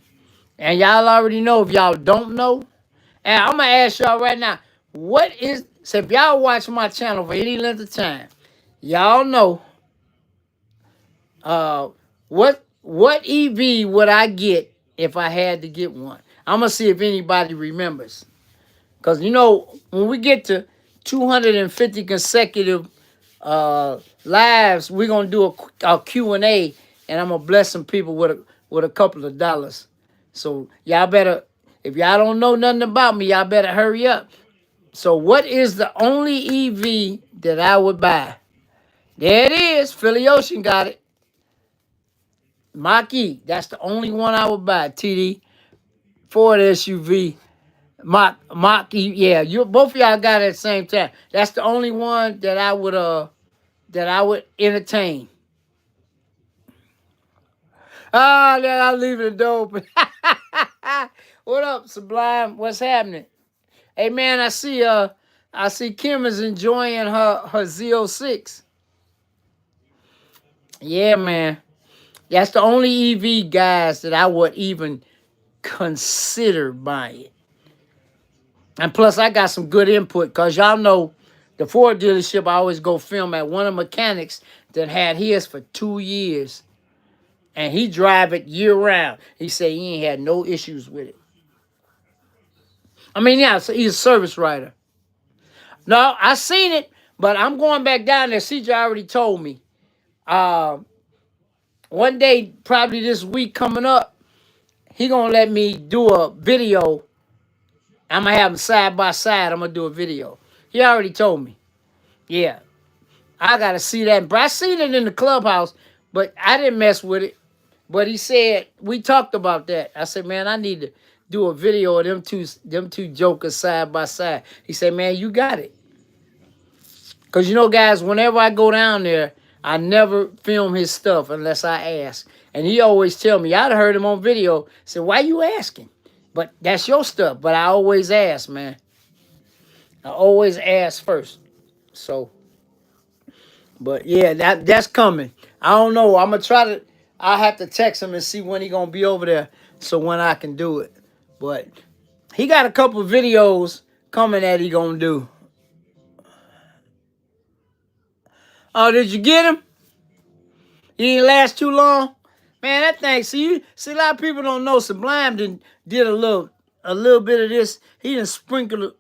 [SPEAKER 1] And y'all already know. If y'all don't know, and I'm gonna ask y'all right now, so if y'all watch my channel for any length of time, y'all know what EV would I get if I had to get one? I'm gonna see if anybody remembers. Because when we get to 250 consecutive lives, we're gonna do a Q&A, and I'm gonna bless some people with a couple of dollars. So y'all better, if y'all don't know nothing about me, y'all better hurry up. So what is the only EV that I would buy? There it is. Philly Ocean got it. Mach-E. That's the only one I would buy. TD. Ford SUV. Mach-E. Yeah, both of y'all got it at the same time. That's the only one that I would entertain. Then I'll leave it open. What up, Sublime? What's happening? Hey man, I see Kim is enjoying her Z06. Yeah, man. That's the only EV, guys, that I would even consider buying. And plus, I got some good input, because y'all know the Ford dealership, I always go film at one of the mechanics that had his for 2 years. And he drive it year round. He said he ain't had no issues with it. I mean, yeah, so he's a service writer. No, I seen it, but I'm going back down there. CJ already told me. One day, probably this week coming up, he gonna let me do a video. I'm gonna have them side by side. I'm gonna do a video. He already told me. Yeah, I gotta see that. But I seen it in the clubhouse, but I didn't mess with it. But he said, we talked about that. I said, man, I need to do a video of them two jokers side by side. He said, man, you got it. Because, guys, whenever I go down there, I never film his stuff unless I ask. And he always tell me, I'd heard him on video, said, why you asking? But that's your stuff. But I always ask, man. I always ask first. So, but yeah, that's coming. I don't know. I'm gonna try to. I have to text him and see when he gonna be over there, so when I can do it. But he got a couple of videos coming that he gonna do. Oh, did you get him? He didn't last too long. Man, that thing. See, a lot of people don't know. Sublime did a little bit of this. He didn't sprinkle a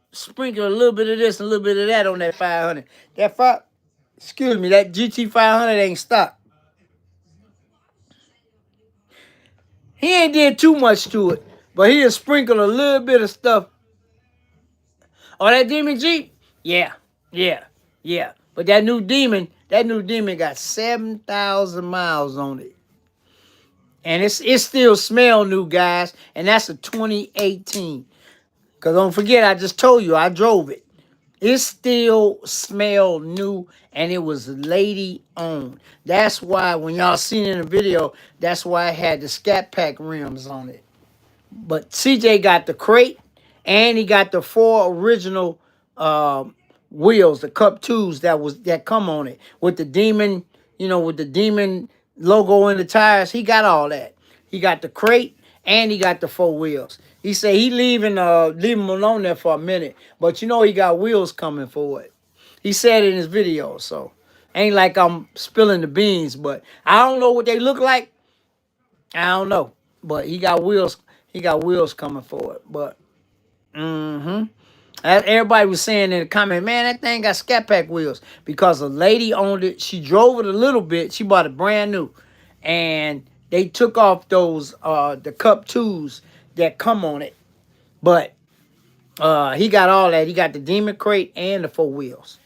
[SPEAKER 1] little bit of this and a little bit of that on that 500. That GT 500 ain't stock. He ain't did too much to it, but he has sprinkled a little bit of stuff. Oh, that Demon Jeep? Yeah. But that new Demon got 7,000 miles on it. And it still smell new, guys. And that's a 2018. Because don't forget, I just told you, I drove it. It still smelled new, and it was lady owned. That's why when y'all seen it in the video, that's why it had the Scat Pack rims on it. But CJ got the crate, and he got the 4 original wheels, the Cup 2s that come on it with the Demon, with the Demon logo in the tires. He got all that. He got the crate, and he got the 4 wheels. He said he leave him alone there for a minute, but he got wheels coming for it. He said it in his video, so ain't like I'm spilling the beans, but I don't know what they look like. I don't know, but he got wheels. He got wheels coming for it, but everybody was saying in the comment, man, that thing got Scat Pack wheels because a lady owned it. She drove it a little bit. She bought it brand new, and they took off those the Cup 2s that come on it, but he got all that. He got the Demon crate and the 4 wheels.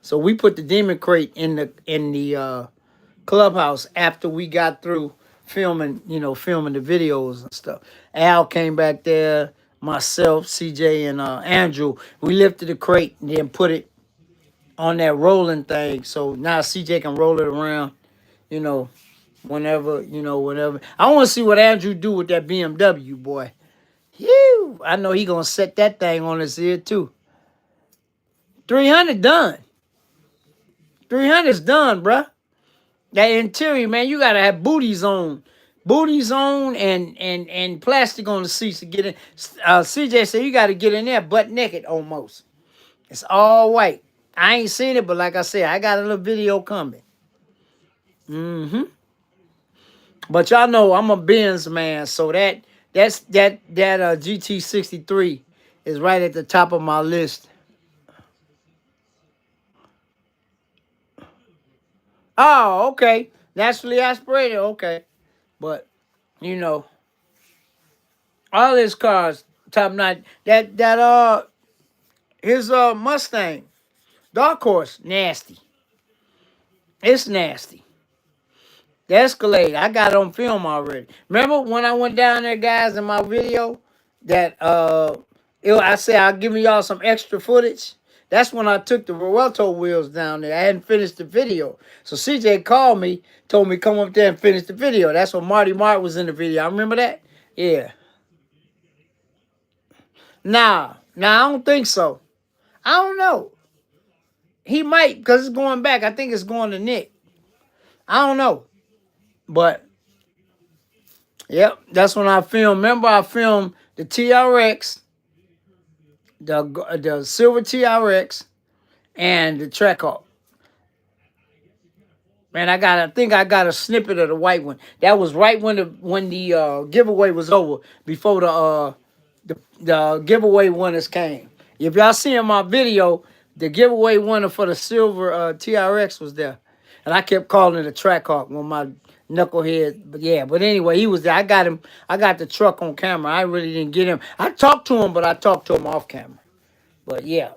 [SPEAKER 1] So we put the Demon crate in the clubhouse after we got through filming the videos and stuff. Al came back there, myself, CJ, and Andrew. We lifted the crate and then put it on that rolling thing. So now CJ can roll it around, whenever. I want to see what Andrew do with that BMW, boy. Phew, I know he gonna set that thing on his ear too. 300 done. 300's done, bruh. That interior, man, you gotta have booties on, and plastic on the seats to get in. CJ said you gotta get in there butt naked almost. It's all white. I ain't seen it, but like I said, I got a little video coming. But y'all know I'm a Benz man, so that GT63 is right at the top of my list. Oh, okay. Naturally aspirated, okay. But all his cars top notch. His Mustang, Dark Horse, nasty. It's nasty. The Escalade, I got it on film already. Remember when I went down there, guys, in my video that I said I'll give y'all some extra footage? That's when I took the Ruelto wheels down there. I hadn't finished the video. So CJ called me, told me come up there and finish the video. That's when Marty Mart was in the video. I remember that? Yeah. Nah, I don't think so. I don't know. He might, because it's going back. I think it's going to Nick. I don't know. But, yep, that's when I filmed. Remember, I filmed the TRX, the silver TRX, and the Trackhawk. Man, I think I got a snippet of the white one. That was right when the giveaway was over, before the giveaway winners came. If y'all see in my video, the giveaway winner for the silver TRX was there. And I kept calling it a Trackhawk when my knucklehead. But anyway, he was there. I got him. I got the truck on camera. I really didn't get him. I talked to him, but I talked to him off camera. But yeah,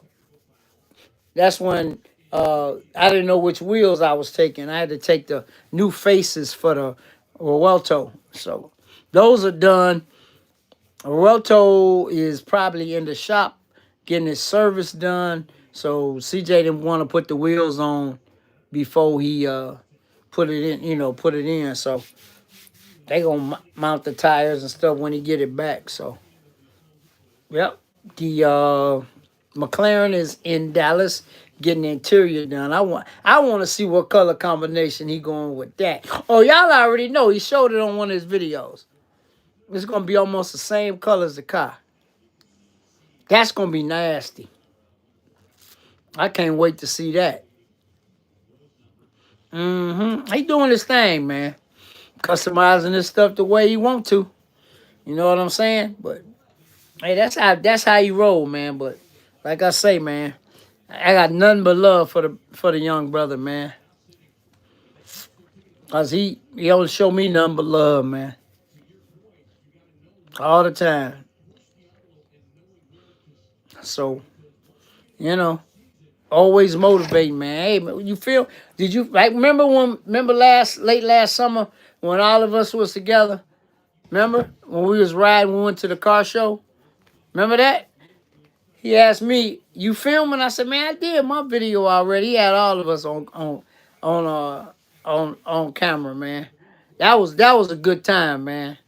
[SPEAKER 1] that's when I didn't know which wheels I was taking. I had to take the new faces for the Ruelto. So those are done. Ruelto is probably in the shop getting his service done. So CJ didn't want to put the wheels on before he put it in, put it in. So they gonna mount the tires and stuff when he get it back. So yep, the McLaren is in Dallas getting the interior done. I want to see what color combination he going with that. Oh, y'all already know he showed it on one of his videos. It's gonna be almost the same color as the car. That's gonna be nasty. I can't wait to see that. He doing his thing, man. Customizing this stuff the way he want to. You know what I'm saying? But hey, that's how you roll, man. But like I say, man, I got nothing but love for the young brother, man. Cause he always show me nothing but love, man. All the time. So, you know, always motivating, man. Hey, man, you feel? Did you remember late last summer when all of us was together? Remember when we was riding? We went to the car show. Remember that? He asked me, "You filming?" I said, "Man, I did my video already." He had all of us on camera, man. That was a good time, man.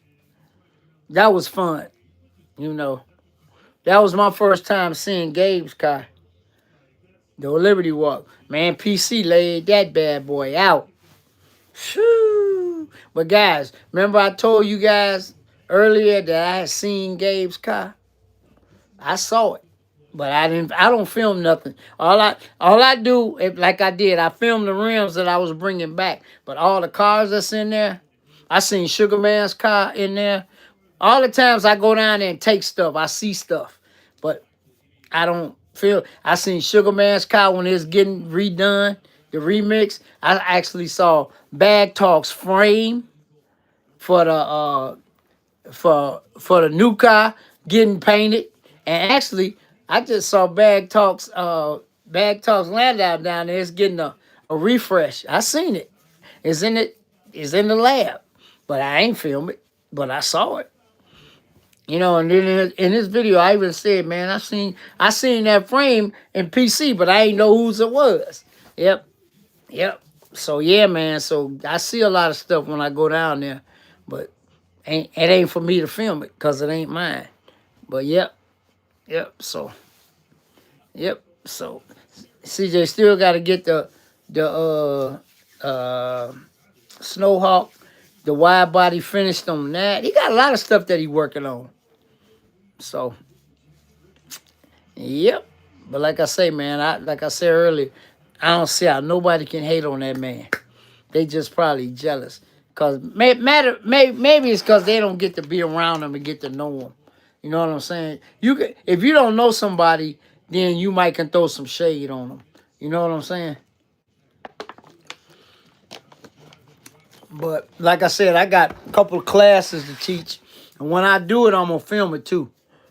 [SPEAKER 1] That was fun, you know. That was my first time seeing Gabe's car, the Liberty Walk. Man, PC laid that bad boy out. Whew. But guys, remember I told you guys earlier that I had seen Gabe's car? I saw it. But I don't film nothing. All I do, like I did, I filmed the rims that I was bringing back. But all the cars that's in there, I seen Sugar Man's car in there. All the times I go down there and take stuff, I see stuff. But I don't feel. I seen Sugar Man's car when it was getting redone, the remix. I actually saw Bag Talk's frame for the for the new car getting painted. And actually, I just saw Bag Talk's Landau down there. It's getting a refresh. I seen it. It's in the lab. But I ain't filmed it. But I saw it. And then in this video, I even said, man, I seen that frame in PC, but I ain't know whose it was. Yep. So yeah, man. So I see a lot of stuff when I go down there, but it ain't for me to film it because it ain't mine. But yep. So CJ still got to get the Snowhawk, the wide body finished on that. He got a lot of stuff that he working on. So, yep. But like I say, man, like I said earlier, I don't see how nobody can hate on that man. They just probably jealous. Cause maybe it's because they don't get to be around him and get to know him. You know what I'm saying? If you don't know somebody, then you might can throw some shade on them. You know what I'm saying? But like I said, I got a couple of classes to teach. And when I do it, I'm going to film it too.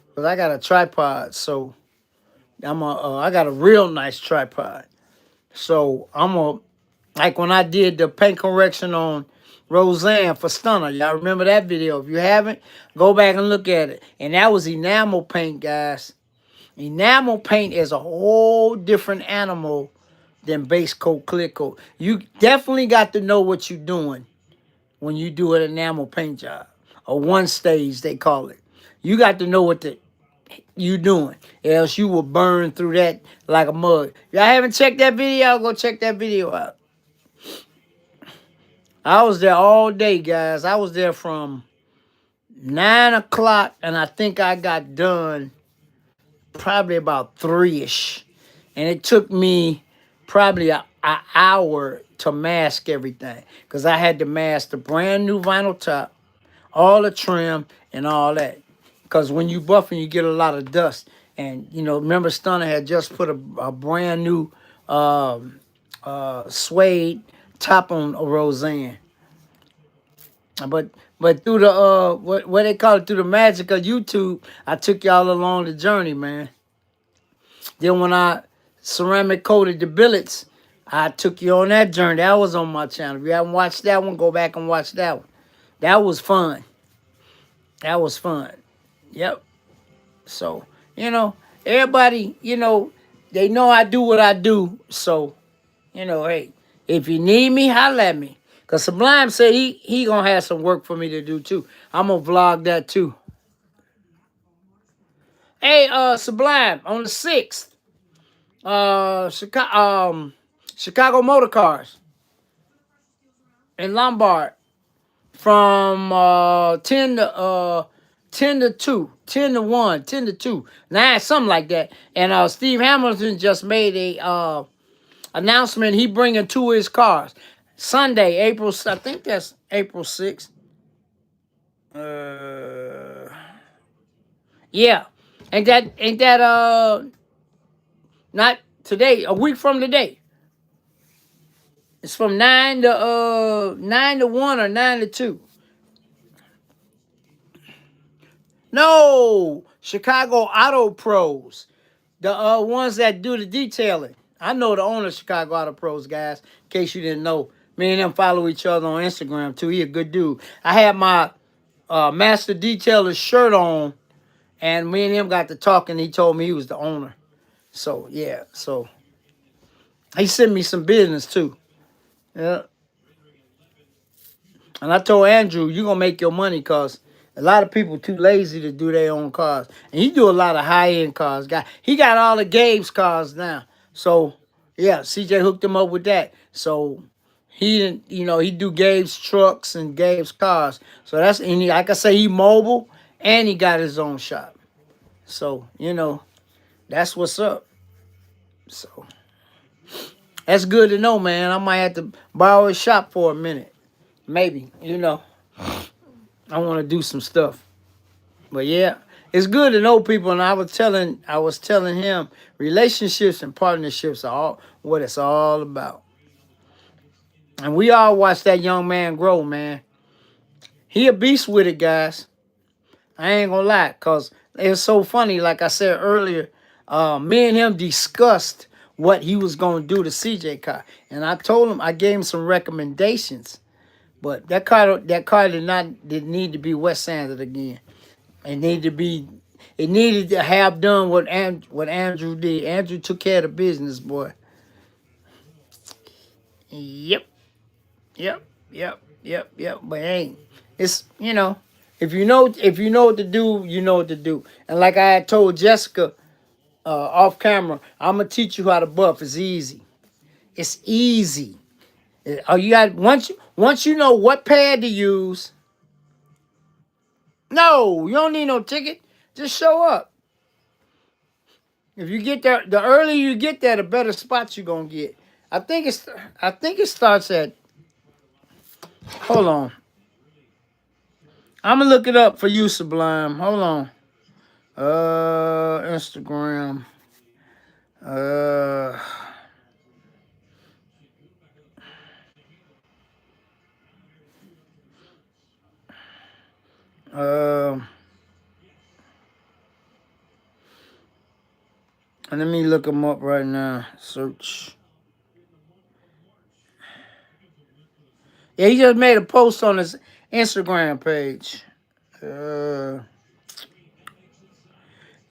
[SPEAKER 1] Because I got a tripod. So I got a real nice tripod. So like when I did the paint correction on Roseanne for Stunner. Y'all remember that video? If you haven't, go back and look at it. And that was enamel paint, guys. Enamel paint is a whole different animal than base coat, clear coat. You definitely got to know what you're doing when you do an enamel paint job. Or one stage, they call it. You got to know what you doing. Else you will burn through that like a mug. Y'all haven't checked that video? Go check that video out. I was there all day, guys. I was there from 9 o'clock, and I think I got done probably about 3-ish. And it took me probably an hour to mask everything. Because I had to mask the brand new vinyl top, all the trim, and all that. Because when you buffing, you get a lot of dust. And, remember Stunner had just put a brand new suede top on a Roseanne. But through the what they call it, through the magic of YouTube, I took y'all along the journey, man. Then when I ceramic coated the billets, I took you on that journey. That was on my channel. If you haven't watched that one, go back and watch that one. That was fun. Yep. So, everybody, they know I do what I do. So, hey, if you need me, holla at me. Cause Sublime said he gonna have some work for me to do too. I'm gonna vlog that too. Hey, Sublime on the 6th, Chicago Motor Cars in Lombard from 10 to 2, 10 to 1, 10 to 2, 9, something like that. And Steve Hamilton just made a announcement. He bringing 2 of his cars. Sunday, I think that's April 6th. Yeah. Ain't that not today, a week from today. It's from 9 to 1 or 9 to 2. No, Chicago Auto Pros, the ones that do the detailing. I know the owner of Chicago Auto Pros, guys. In case you didn't know, me and him follow each other on Instagram too. He a good dude. I had my master detailer shirt on, and me and him got to talking. He told me he was the owner. So yeah, so he sent me some business too. Yeah. And I told Andrew, you're going to make your money because a lot of people too lazy to do their own cars. And he do a lot of high-end cars. He got all the Gabe's cars now. So, yeah, CJ hooked him up with that. So, he do Gabe's trucks and Gabe's cars. So, like I say, he mobile and he got his own shop. So, that's what's up. So, that's good to know, man. I might have to borrow his shop for a minute. Maybe, I want to do some stuff. But yeah, it's good to know people. And I was telling him relationships and partnerships are all what it's all about. And we all watched that young man grow, man. He a beast with it, guys. I ain't gonna lie, because it's so funny. Like I said earlier, me and him discussed what he was gonna do to CJ car. And I gave him some recommendations. But that car didn't need to be wet sanded again. It needed to have done what Andrew did. Andrew took care of the business, boy. Yep. But it's if you know what to do, you know what to do. And like I had told Jessica off camera, I'm gonna teach you how to buff. It's easy. It's easy. You got once you know what pad to use. No, you don't need no ticket. Just show up. If you get there, the earlier you get there, the better spots you're gonna get. I think it starts at. Hold on. I'm gonna look it up for you, Sublime. Hold on. Instagram. Let me look them up right now. Search. Yeah, he just made a post on his Instagram page.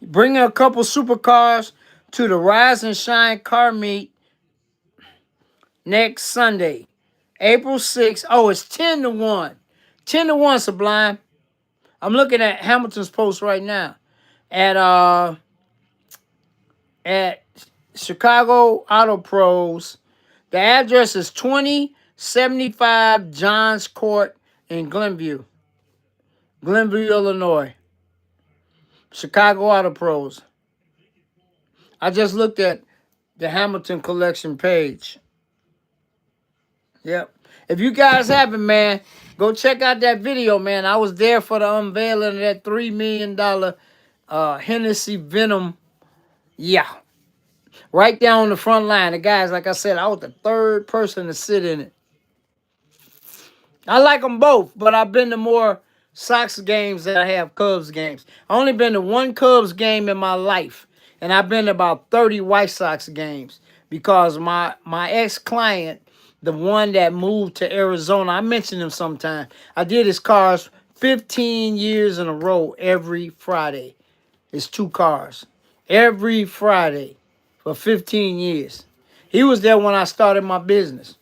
[SPEAKER 1] Bringing a couple supercars to the Rise and Shine car meet next Sunday, April 6th. Oh, it's 10 to 1. 10 to 1, Sublime. I'm looking at Hamilton's post right now. At Chicago Auto Pros. The address is 2075 Johns Court in Glenview, Illinois. Chicago Auto Pros. I just looked at the Hamilton Collection page. Yep. If you guys haven't, man, go check out that video, man. I was there for the unveiling of that $3 million Hennessy Venom. Yeah. Right down on the front line. The guys, like I said, I was the third person to sit in it. I like them both, but I've been to more Sox games than I have Cubs games. I only been to one Cubs game in my life, and I've been to about 30 White Sox games because my ex-client, the one that moved to Arizona, I mentioned him sometime. I did his cars 15 years in a row every Friday. It's 2 cars. Every Friday for 15 years. He was there when I started my business.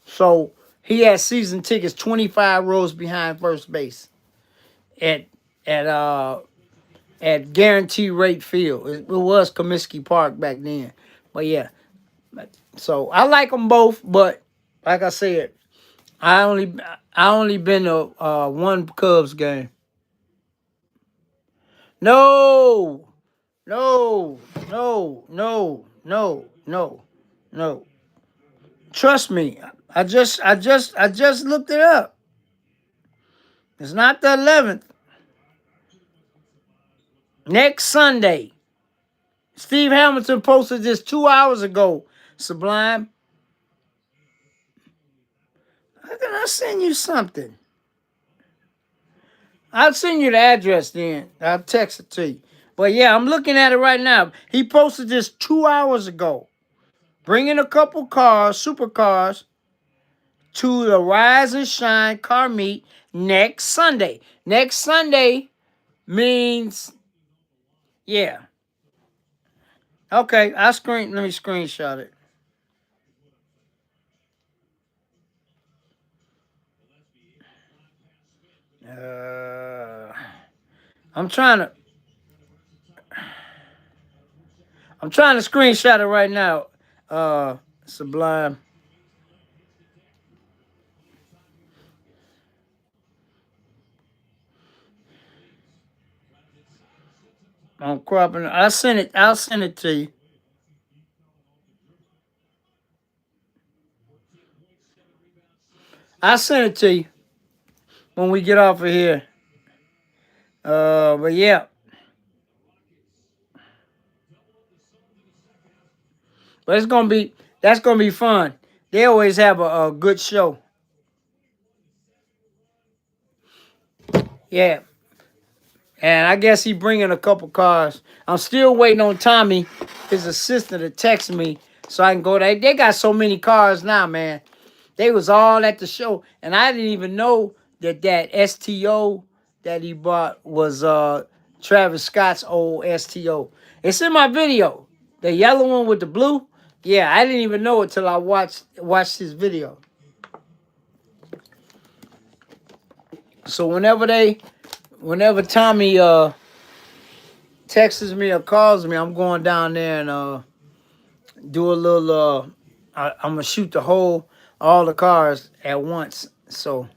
[SPEAKER 1] So He had season tickets 25 rows behind first base at at uh at Guarantee Rate Field. It was Comiskey Park back then. But yeah, so I like them both, but like I said, I only been to one Cubs game. No, no, no, no, no, no, no. Trust me. I just looked it up. It's not the 11th. Next Sunday. Steve Hamilton posted this 2 hours ago. Sublime. How can I send you something? I'll send you the address then. I'll text it to you. But yeah, I'm looking at it right now. He posted this 2 hours ago. Bringing a couple cars, supercars, to the Rise and Shine car meet next Sunday. Next Sunday means, yeah. Okay, let me screenshot it. I'm trying to screenshot it right now. Sublime. I'm cropping. I'll send it to you. I'll send it to you when we get off of here. But yeah. But that's gonna be fun. They always have a good show. Yeah. And I guess he bringing a couple cars. I'm still waiting on Tommy, his assistant, to text me so I can go there. They got so many cars now, man. They was all at the show, and I didn't even know that STO that he bought was Travis Scott's old STO. It's in my video, the yellow one with the blue. Yeah, I didn't even know it till I watched his video. So whenever Tommy texts me or calls me, I'm going down there and do a little. I'm gonna shoot all the cars at once. So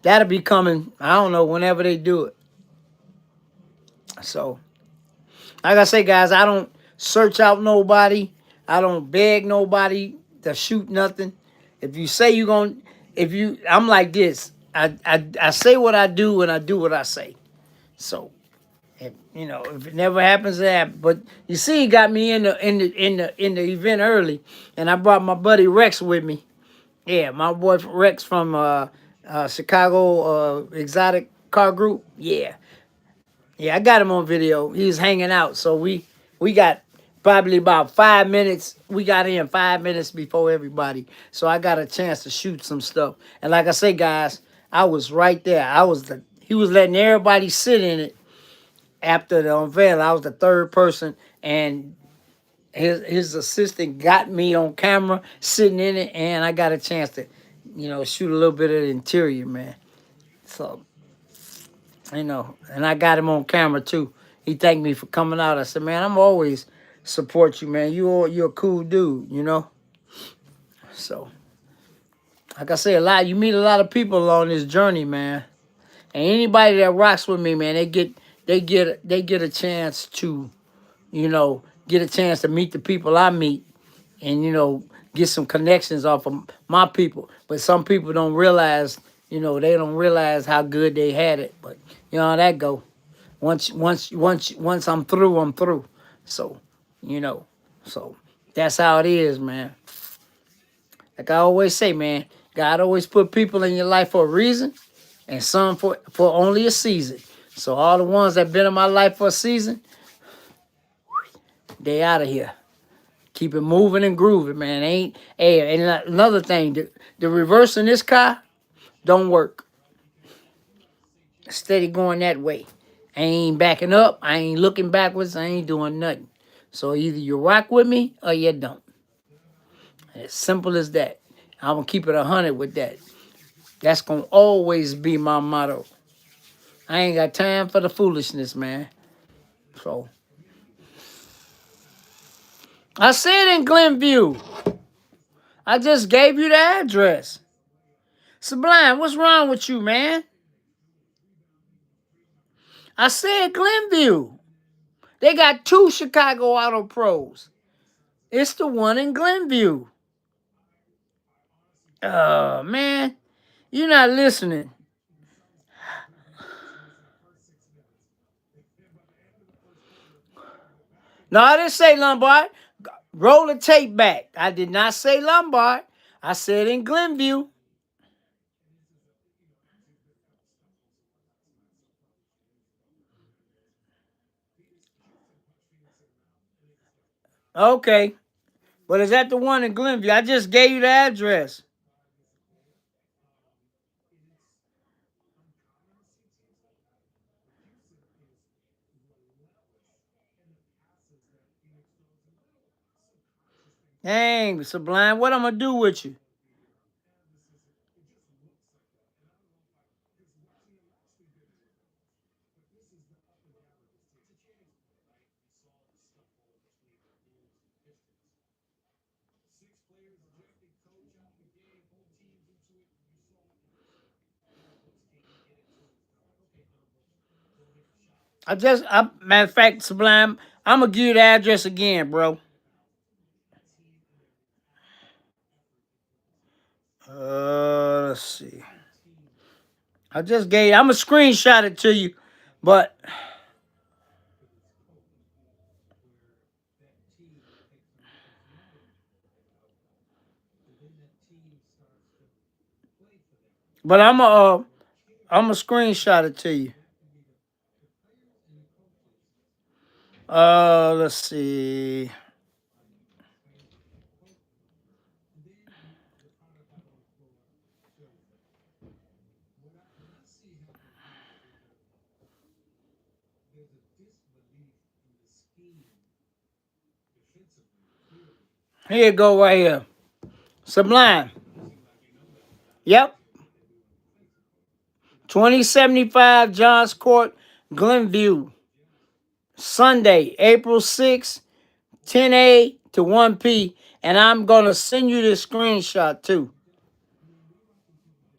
[SPEAKER 1] that'll be coming. I don't know whenever they do it. So, like I say, guys, I don't search out nobody. I don't beg nobody to shoot nothing. If you say you gonna, I'm like this. I say what I do and I do what I say. So, if it never happens to happen. But you see, he got me in the event early, and I brought my buddy Rex with me. Yeah, my boy Rex from Chicago Exotic Car Group. Yeah, I got him on video. He was hanging out, so we got probably about 5 minutes. We got in 5 minutes before everybody, so I got a chance to shoot some stuff. And like I say, guys, I was right there. He was letting everybody sit in it after the unveil. I was the third person, and his assistant got me on camera sitting in it, and I got a chance to, shoot a little bit of the interior, man. So, and I got him on camera too. He thanked me for coming out. I said, man, I'm always support you, man. You're a cool dude, So, like I say, you meet a lot of people along this journey, man. And anybody that rocks with me, man, they get a chance to, get a chance to meet the people I meet, and get some connections off of my people. But some people don't realize, they don't realize how good they had it. But how that go. Once I'm through, I'm through. So, so that's how it is, man. Like I always say, man, God always put people in your life for a reason, and some for only a season. So all the ones that been in my life for a season, they out of here. Keep it moving and grooving, man. And another thing, the reverse in this car don't work. Steady going that way. I ain't backing up. I ain't looking backwards. I ain't doing nothing. So either you rock with me or you don't. As simple as that. I'm going to keep it 100 with that. That's gonna always be my motto. I ain't got time for the foolishness, man. So I said in Glenview. I just gave you the address. Sublime, what's wrong with you, man? I said Glenview. They got 2 Chicago Auto Pros. It's the one in Glenview. Oh, man. You're not listening. No, I didn't say Lombard. Roll the tape back. I did not say Lombard. I said in Glenview. Okay. But is that the one in Glenview? I just gave you the address. Dang, Sublime, what I'm going to do with you? Matter of fact, Sublime, I'm going to give you the address again, bro. Let's see. I'm going to screenshot it to you, but I'm going to screenshot it to you. Let's see. Here you go right here. Sublime. Yep. 2075 Johns Court, Glenview. Sunday, April 6th, 10 a to 1 p. And I'm going to send you this screenshot too.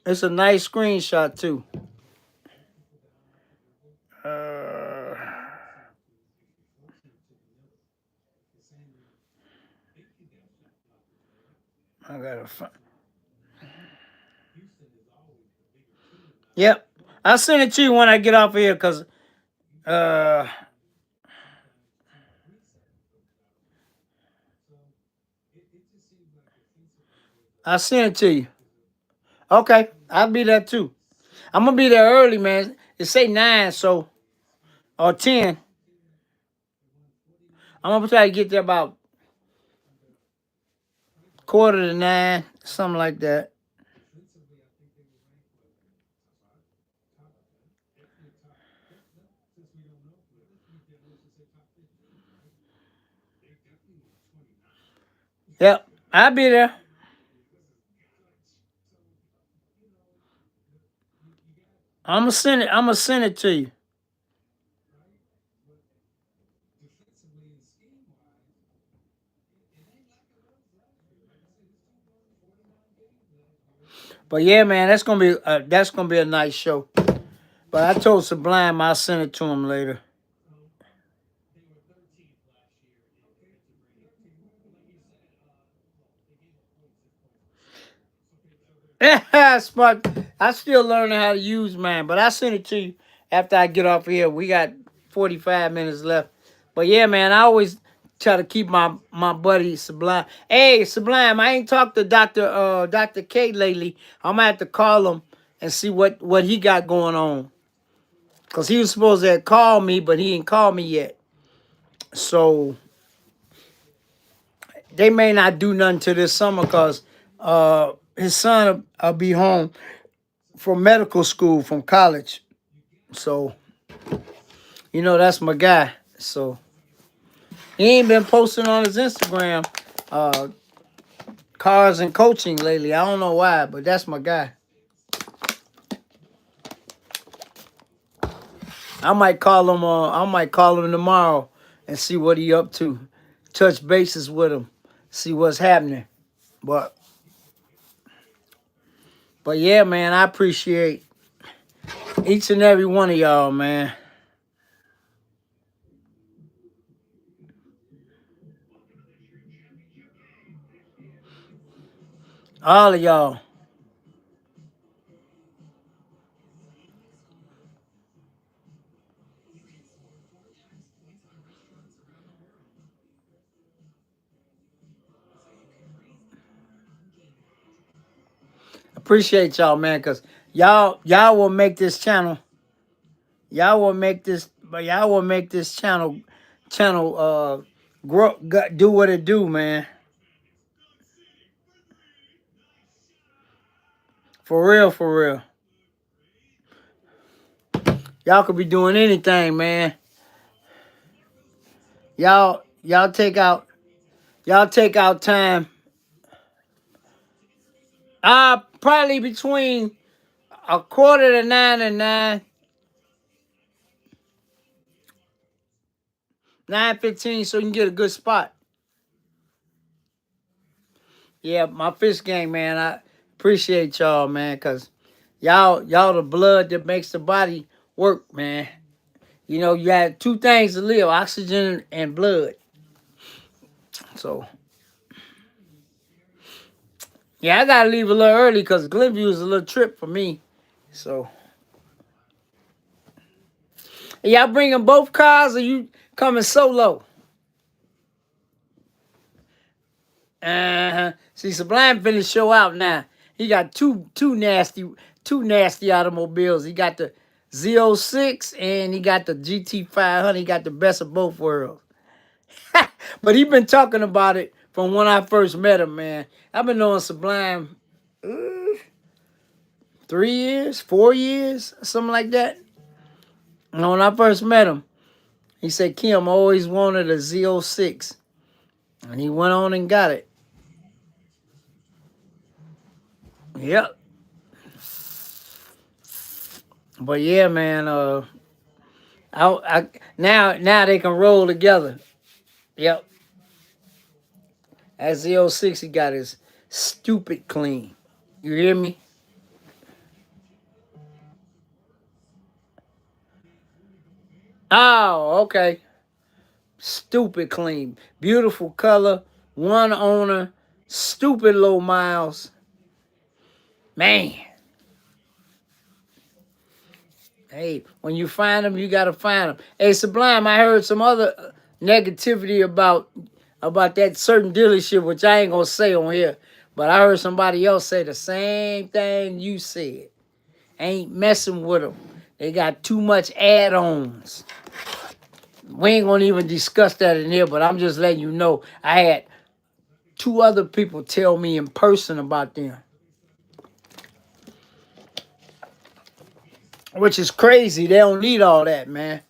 [SPEAKER 1] It's a nice screenshot too. I gotta find. Yep. I'll send it to you when I get off of here because I'll send it to you. Okay. I'll be there too. I'm gonna be there early, man. It say 9, so or 10. I'm gonna try to get there about 8:45, something like that. Yep, I'll be there. I'm gonna send it. I'm gonna send it to you. But yeah, man, that's gonna be a nice show. But I told Sublime I'll send it to him later. Smart. I still learning how to use mine, but I send it to you after I get off here. We got 45 minutes left. But yeah, man, I always try to keep my buddy Sublime. Hey, Sublime, I ain't talked to Dr. K lately. I'm gonna have to call him and see what he got going on. Cause he was supposed to call me, but he ain't called me yet. So they may not do nothing to this summer because his son will be home from medical school from college. So, that's my guy. So he ain't been posting on his Instagram cars and coaching lately. I don't know why, but that's my guy. I might call him. I might call him tomorrow and see what he up to. Touch bases with him, see what's happening. But yeah, man, I appreciate each and every one of y'all, man. All of y'all. Appreciate y'all, man, cause y'all will make this channel. Y'all will make this, but y'all will make this channel grow, do what it do, man. For real, for real. Y'all could be doing anything, man. Y'all take out time. Probably between a quarter to 9 and 9:15, so you can get a good spot. Yeah, my fish game, man. I appreciate y'all, man, cause y'all the blood that makes the body work, man. You know, you have two things to live: oxygen and blood. So yeah, I gotta leave a little early because Glenview is a little trip for me. So y'all bringing both cars, or you coming solo? See, Sublime finna show out now. He got two nasty automobiles. He got the Z06 and he got the GT500. He got the best of both worlds. But he been talking about it from when I first met him, man. I've been knowing Sublime 3 years, 4 years, something like that. And when I first met him, he said, Kim always wanted a Z06. And he went on and got it. Yep. But yeah, man, now they can roll together. Yep. At Z06, he got his stupid clean. You hear me? Oh, okay. Stupid clean. Beautiful color. One owner. Stupid low miles. Man. Hey, when you find them, you gotta find them. Hey, Sublime, I heard some other negativity about that certain dealership, which I ain't gonna say on here. But I heard somebody else say the same thing you said. Ain't messing with them. They got too much add-ons. We ain't gonna even discuss that in here, but I'm just letting you know I had two other people tell me in person about them. Which is crazy. They don't need all that, man.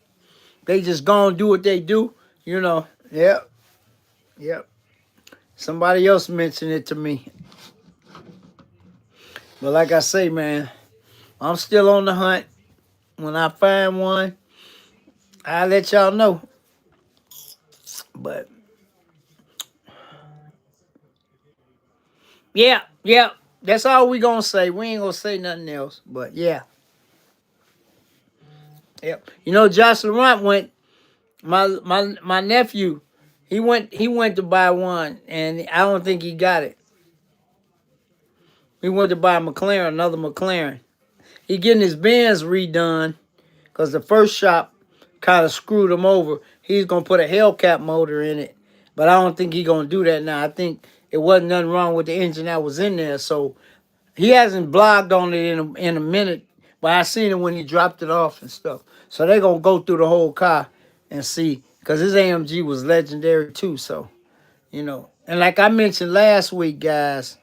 [SPEAKER 1] They just gonna do what they do, you know. Yep. Yep. Somebody else mentioned it to me. But like I say, man, I'm still on the hunt. When I find one, I'll let y'all know. But yeah, that's all we gonna say. We ain't gonna say nothing else. But yeah. Yep. You know, Josh Laurent went, my nephew, he went to buy one and I don't think he got it. He went to buy a McLaren, another McLaren. He getting his Benz redone because the first shop kind of screwed him over. He's gonna put a Hellcat motor in it, but I don't think he's gonna do that now. I think it wasn't nothing wrong with the engine that was in there, so he hasn't blogged on it in a minute. But I seen it when he dropped it off and stuff. So they gonna go through the whole car and see, because his AMG was legendary too. So you know, and like I mentioned last week, guys,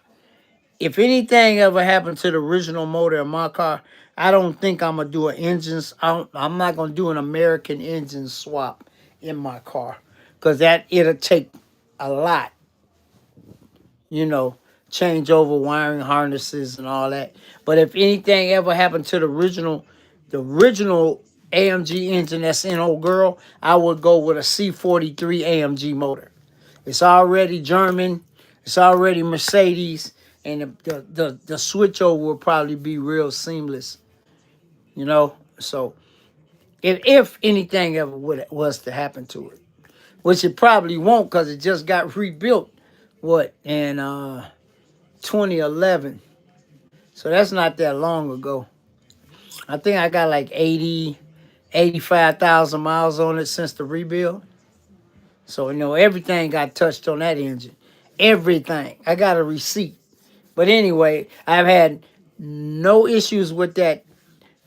[SPEAKER 1] if anything ever happened to the original motor in my car, I don't think I'm gonna do an engines. I'm not gonna do an American engine swap in my car, because it'll take a lot, you know, change over wiring harnesses and all that. But if anything ever happened to the original AMG engine that's in old girl, I would go with a C43 AMG motor. It's already German, it's already Mercedes, and the switch over will probably be real seamless, you know. So if anything ever was to happen to it, which it probably won't, because it just got rebuilt, what, in 2011. So that's not that long ago. I think I got like 85,000 miles on it since the rebuild. So, everything got touched on that engine. Everything. I got a receipt. But anyway, I've had no issues with that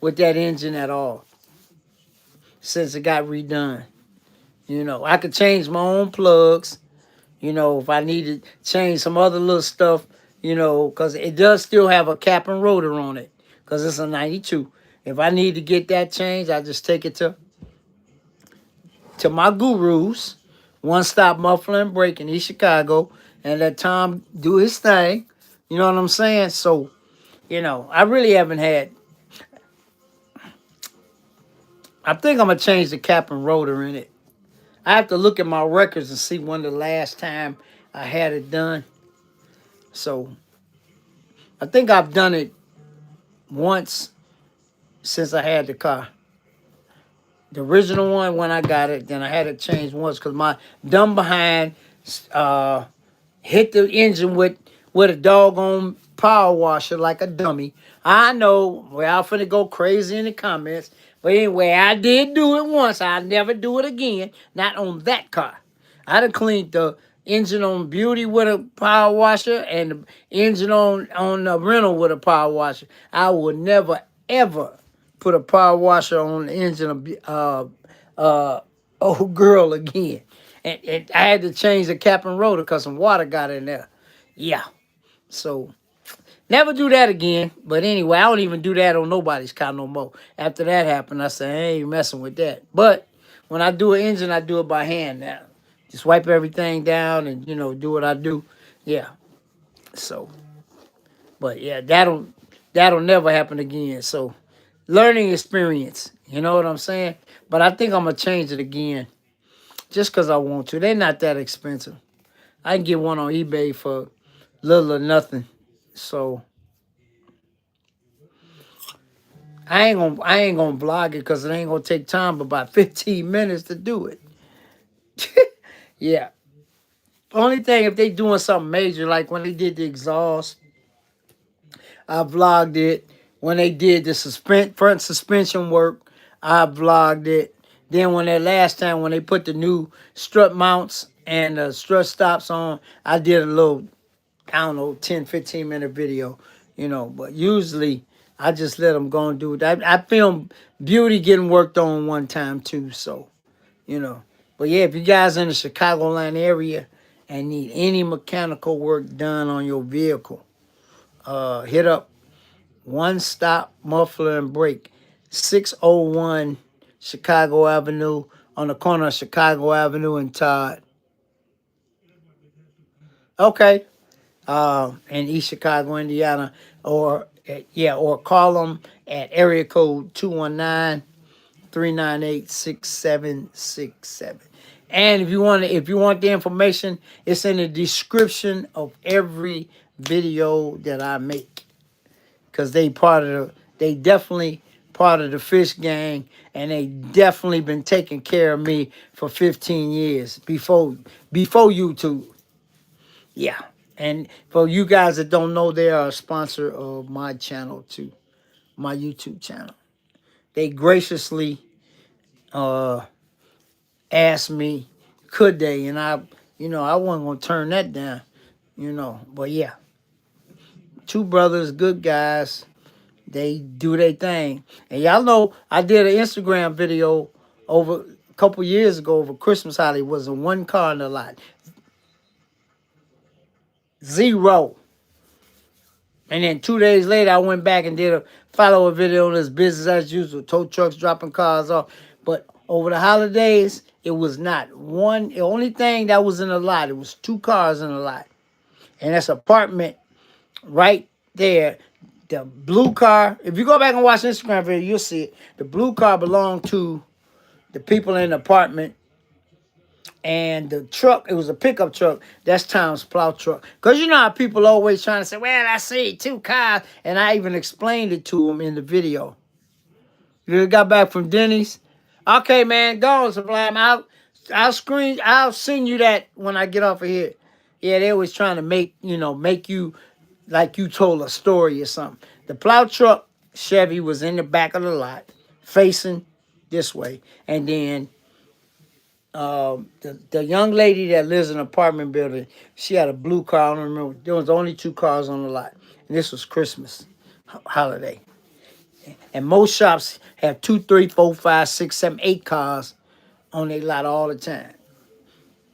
[SPEAKER 1] engine at all since it got redone. I could change my own plugs, if I needed to change some other little stuff, because it does still have a cap and rotor on it, because it's a 92. If I need to get that changed, I just take it to my gurus, One Stop Muffler and Brake in East Chicago, and let Tom do his thing. You know what I'm saying? So, I really haven't had. I think I'm going to change the cap and rotor in it. I have to look at my records and see when the last time I had it done. So, I think I've done it once since I had the car. The original one, when I got it, then I had it changed once because my dumb behind hit the engine with a doggone power washer like a dummy. I know, well, I'm finna go crazy in the comments. But anyway, I did do it once. I'll never do it again. Not on that car. I done cleaned the engine on Beauty with a power washer and the engine on the rental with a power washer. I would never, ever put a power washer on the engine of old girl again. And I had to change the cap and rotor because some water got in there. Yeah. So, never do that again. But anyway, I don't even do that on nobody's car no more. After that happened, I said, I ain't messing with that. But when I do an engine, I do it by hand now. Just wipe everything down and, do what I do. Yeah. So, but yeah, that'll never happen again. So, learning experience. You know what I'm saying? But I think I'm going to change it again just because I want to. They're not that expensive. I can get one on eBay for little or nothing. So I ain't gonna vlog it because it ain't gonna take time but about 15 minutes to do it. Yeah. Only thing if they doing something major, like when they did the exhaust, I vlogged it. When they did the front suspension work, I vlogged it. Then when that last time when they put the new strut mounts and the strut stops on, I did a little, I don't know, 10, 15-minute video, but usually I just let them go and do it. I filmed Beauty getting worked on one time too, so, But yeah, if you guys in the Chicagoland area and need any mechanical work done on your vehicle, hit up One Stop Muffler and Brake, 601 Chicago Avenue, on the corner of Chicago Avenue and Todd. Okay. In East Chicago, Indiana, or call them at area code 219-398-6767. And if you want the information, it's in the description of every video that I make, because they definitely part of the fish gang, and they definitely been taking care of me for 15 years before YouTube. Yeah. And for you guys that don't know, they are a sponsor of my channel too, my YouTube channel. They graciously asked me, could they? And I wasn't going to turn that down, But yeah, two brothers, good guys. They do their thing. And y'all know I did an Instagram video over a couple years ago over Christmas holiday. It was a one car in the lot. 0. And then 2 days later, I went back and did a follow-up video on this business as usual, tow trucks dropping cars off. But over the holidays, it was not one. The only thing that was in the lot, it was 2 cars in the lot. And that's apartment right there, The blue car, if you go back and watch the Instagram video, you'll see it. The blue car belonged to the people in the apartment. And the truck, it was a pickup truck. That's Tom's plow truck. Because you know how people always trying to say, well, I see 2 cars. And I even explained it to them in the video. You got back from Denny's? Okay, man, go on, Sublime. I'll send you that when I get off of here. Yeah, they was trying to make you like you told a story or something. The plow truck Chevy was in the back of the lot, facing this way. And then the young lady that lives in an apartment building, she had a blue car. I don't remember. There was only 2 cars on the lot. And this was Christmas holiday. And most shops have 2, 3, 4, 5, 6, 7, 8 cars on their lot all the time.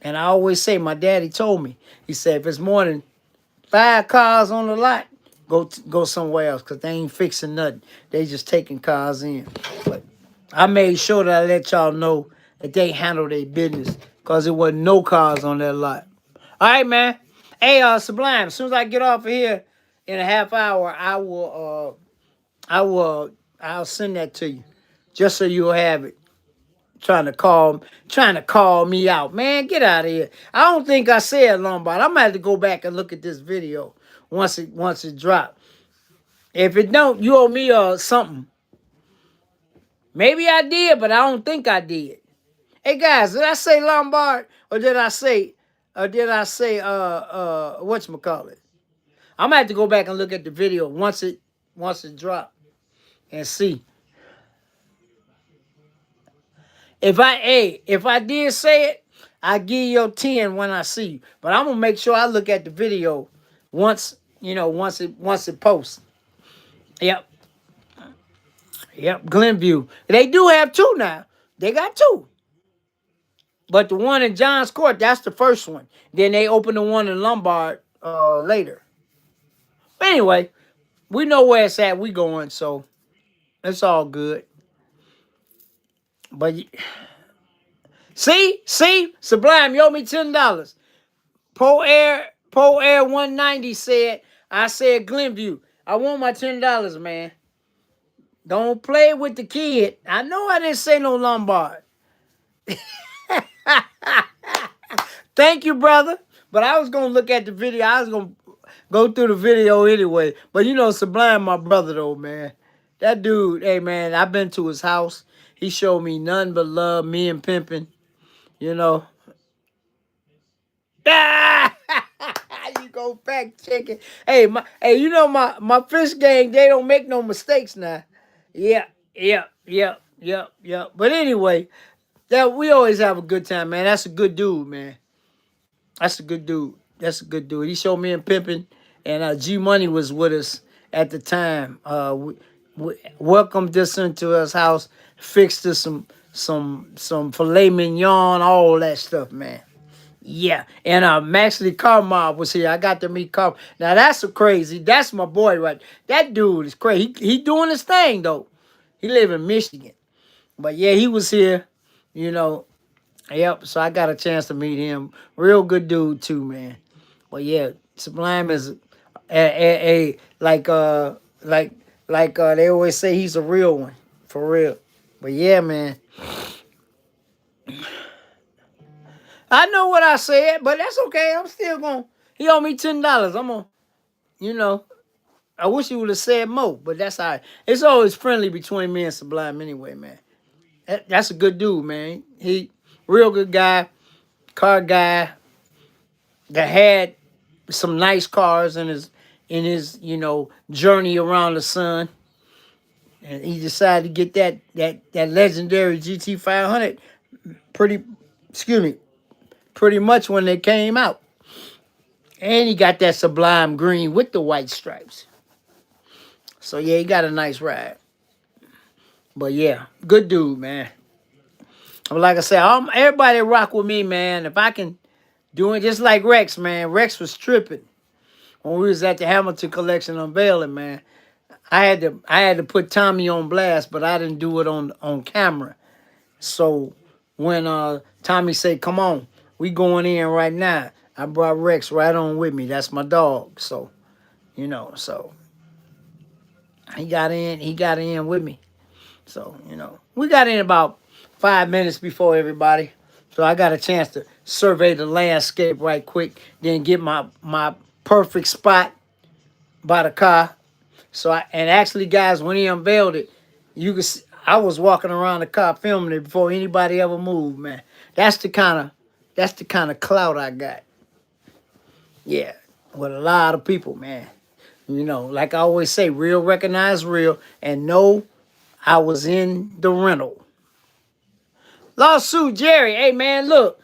[SPEAKER 1] And I always say, my daddy told me, he said, if it's more than 5 cars on the lot, go somewhere else, because they ain't fixing nothing. They just taking cars in. But I made sure that I let y'all know that they handle their business, because there wasn't no cars on that lot. All right, man. Hey, Sublime, as soon as I get off of here in a half hour, I'll send that to you, just so you'll have it. Trying to call me out, man. Get out of here. I don't think I said Lombard. I'm gonna have to go back and look at this video once it dropped. If it don't, you owe me something. Maybe I did, but I don't think I did. Hey guys, did I say Lombard or did I say whatchamacallit? I'm gonna have to go back and look at the video once it dropped and see. If I did say it, I give you 10 when I see you. But I'm gonna make sure I look at the video once it posts. Yep. Glenview. They do have 2 now. They got 2. But the one in Johns Court, that's the first one. Then they open the one in Lombard later. But anyway, we know where it's at. We going, so it's all good. But see, Sublime, you owe me $10. Po Air 190 said, I said Glenview. I want my $10, man. Don't play with the kid. I know I didn't say no Lombard. Thank you, brother. But I was going to look at the video. I was going to go through the video anyway. But you know, Sublime, my brother, though, man. That dude, hey, man, I've been to his house. He showed me nothing but love, me and Pimpin', you know. You go fact check it. Hey, you know my fish gang, they don't make no mistakes now. Yeah. But anyway, we always have a good time, man. That's a good dude, man. That's a good dude. He showed me and Pimpin', and G Money was with us at the time. We welcomed us into his house, fixed us some filet mignon, all that stuff, man. Yeah, and actually Carmar was here. I got to meet Carmar. Now that's crazy. That's my boy, right? That dude is crazy. He doing his thing though. He live in Michigan, but yeah, he was here. You know, yep. So I got a chance to meet him. Real good dude too, man. But yeah, Sublime is like they always say, he's a real one, for real. But yeah, man. I know what I said, but that's okay. I'm still going to, he owe me $10. I'm going to, you know, I wish he would have said more, but that's all right. It's always friendly between me and Sublime anyway, man. That's a good dude, man. He, real good guy, car guy, that had some nice cars in his, you know, journey around the sun. And he decided to get that legendary GT 500 pretty much when they came out. And he got that sublime green with the white stripes. So yeah, he got a nice ride. But yeah, good dude, man. But like I said, everybody rock with me, man. If I can do it just like Rex, man. Rex was tripping when we was at the Hamilton Collection unveiling, man. I had to put Tommy on blast, but I didn't do it on camera. So when Tommy said, "Come on, we going in right now," I brought Rex right on with me. That's my dog. So, you know, so He got in with me. So, we got in about 5 minutes before everybody. So I got a chance to survey the landscape right quick, then get my perfect spot by the car. So and actually, guys, when he unveiled it, you could see, I was walking around the car filming it before anybody ever moved, man. That's the kind of clout I got. Yeah, with a lot of people, man. Like I always say, real recognize real, and no, I was in the rental. Lawsuit Jerry, hey man, look,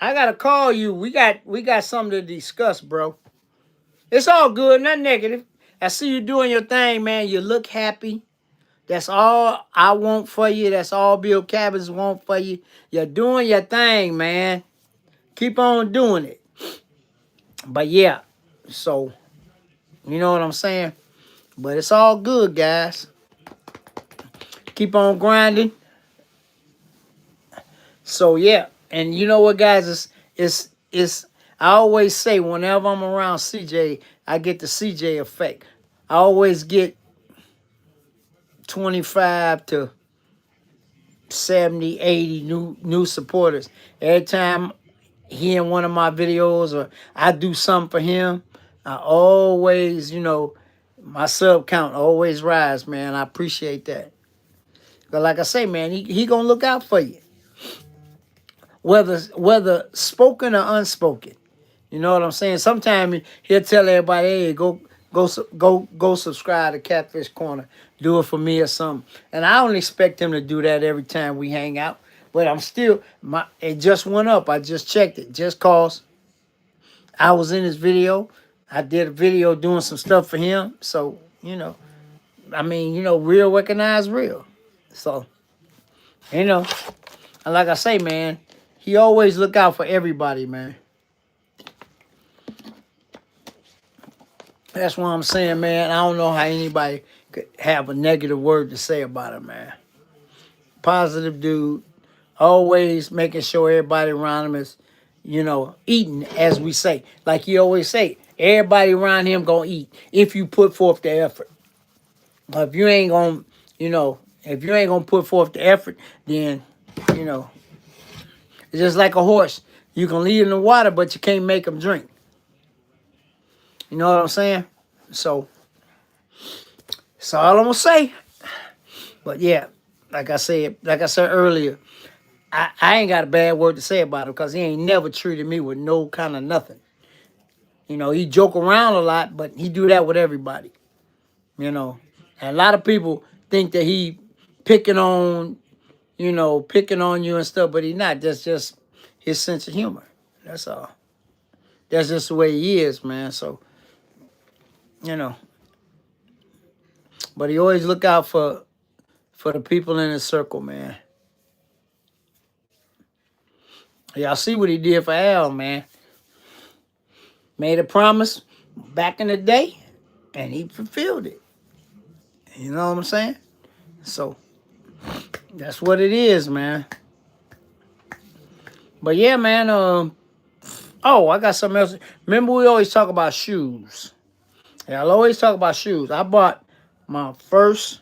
[SPEAKER 1] I gotta call you. We got something to discuss, bro. It's all good, not negative. I see you doing your thing, man. You look happy. That's all I want for you. That's all Bill Cabins want for you. You're doing your thing, man. Keep on doing it. But yeah, so you know what I'm saying? But it's all good, guys. Keep on grinding. So yeah, and you know what, guys? It's I always say whenever I'm around CJ, I get the CJ effect. I always get 25 to 70, 80 new supporters. Every time he in one of my videos or I do something for him, I always, my sub count always rise, man. I appreciate that. But like I say, man, he gonna look out for you. Whether spoken or unspoken. You know what I'm saying? Sometimes he'll tell everybody, hey, go subscribe to Catfish Corner. Do it for me or something. And I don't expect him to do that every time we hang out. But I'm still, it just went up. I just checked it. Just cause I was in his video. I did a video doing some stuff for him. So, real recognize real. So, and like I say, man, he always look out for everybody, man. That's what I'm saying, man. I don't know how anybody could have a negative word to say about him, man. Positive dude. Always making sure everybody around him is, eating, as we say. Like he always say, everybody around him gonna eat if you put forth the effort. But if you ain't gonna, put forth the effort, then, it's just like a horse. You can lead him in the water, but you can't make him drink. You know what I'm saying? So, that's all I'm gonna say. But yeah, like I said earlier, I ain't got a bad word to say about him because he ain't never treated me with no kind of nothing. He joke around a lot, but he do that with everybody. And a lot of people think that he picking on you and stuff, but he not. That's just his sense of humor. That's all. That's just the way he is, man. So, but he always look out for the people in his circle, man. Y'all see what he did for Al, man. Made a promise back in the day, and he fulfilled it. You know what I'm saying? So, that's what it is, man. But yeah, man, I got something else. Remember we always talk about shoes. Yeah, I'll always talk about shoes. I bought my first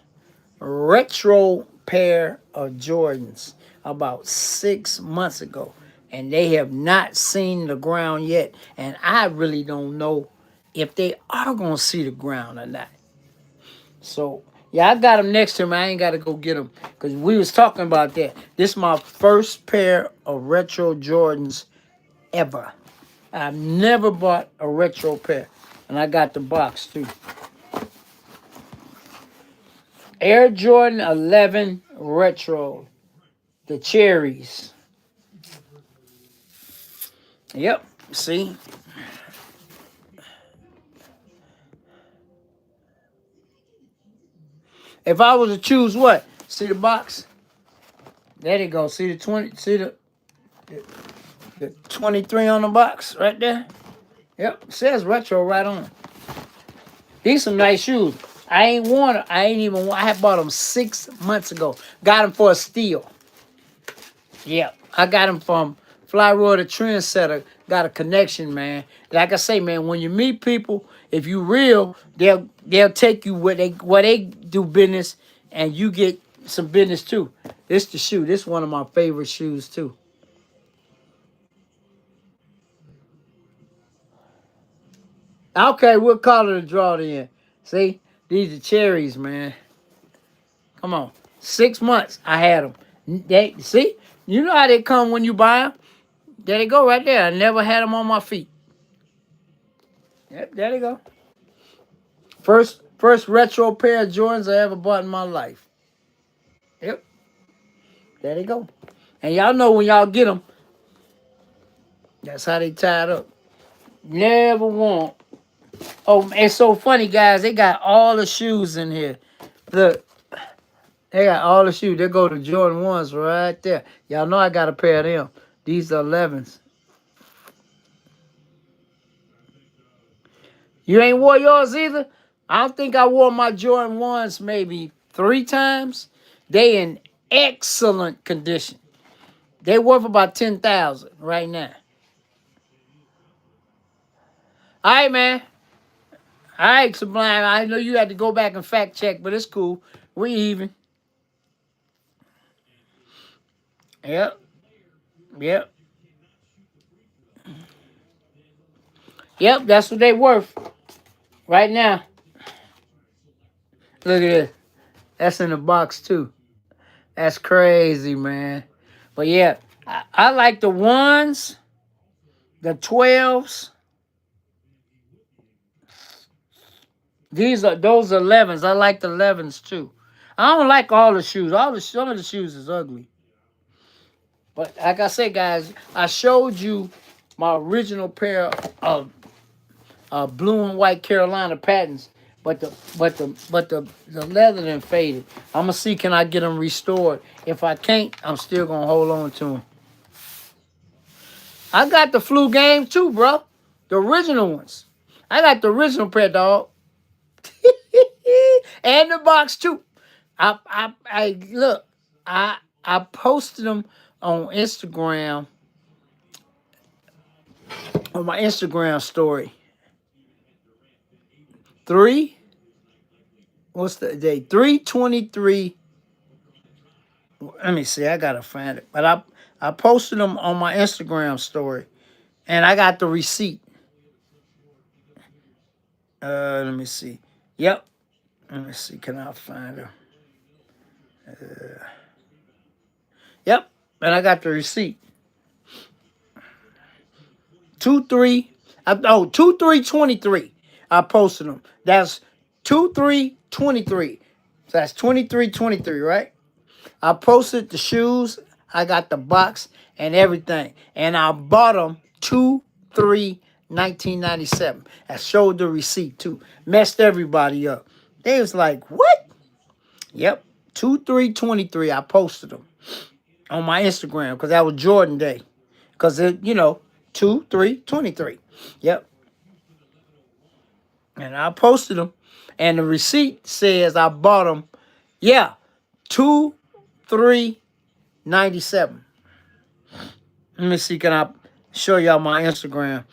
[SPEAKER 1] retro pair of Jordans about 6 months ago. And they have not seen the ground yet. And I really don't know if they are going to see the ground or not. So, yeah, I got them next to me. I ain't got to go get them. Because we was talking about that. This is my first pair of retro Jordans ever. I've never bought a retro pair. And I got the box, too. Air Jordan 11 Retro. The cherries. Yep, see? If I was to choose what? See the box? There you go. See the 20, see the 23 on the box right there? Yep, it says retro right on it. These some nice shoes. I ain't worn them. I had bought them 6 months ago. Got them for a steal. Yep, I got them from Fly Roy the trendsetter got a connection, man. Like I say, man, when you meet people, if you real, they'll take you where they do business, and you get some business too. This the shoe. This one of my favorite shoes too. Okay, we'll call it a draw then. See, these are cherries, man. Come on, 6 months I had them. They see, you know how they come when you buy them. There they go, right there. I never had them on my feet. Yep, there they go. First retro pair of Jordans I ever bought in my life. Yep, there they go. And y'all know when y'all get them, that's how they tied up. Never want. Oh, it's so funny, guys. They got all the shoes in here. Look, they got all the shoes. They go to Jordan 1s right there. Y'all know I got a pair of them. These are 11s. You ain't wore yours either? I don't think I wore my Jordan 1s maybe 3 times. They in excellent condition. They worth about 10,000 right now. All right, man. All right, Sublime. I know you had to go back and fact check, but it's cool. We even. Yep. Yep. Yep, that's what they worth right now. Look at this. That's in the box too. That's crazy, man. But yeah, I like the 1s, the 12s. Those 11s. I like the 11s too. I don't like all the shoes. Some of the shoes is ugly. But like I said, guys, I showed you my original pair of blue and white Carolina patents, but the leather done faded. I'm gonna see, can I get them restored? If I can't, I'm still gonna hold on to them. I got the flu game too, bro. The original ones. I got the original pair, dog. And the box too. I look. I posted them on Instagram, on my Instagram story. What's the date? 3/23. Let me see. I gotta find it. But I posted them on my Instagram story, and I got the receipt. Let me see. Yep. Let me see. Can I find her? Yep. And I got the receipt. 2/3. 2/3/23. I posted them. That's 2/3/23. So that's 23/23, right? I posted the shoes. I got the box and everything. And I bought them 2/3/1997. I showed the receipt too. Messed everybody up. They was like, what? Yep. 2/3/23. I posted them on my Instagram because that was Jordan Day. Because, 2/3/23. Yep. And I posted them. And the receipt says I bought them. Yeah. 2/3/97. Let me see. Can I show y'all my Instagram?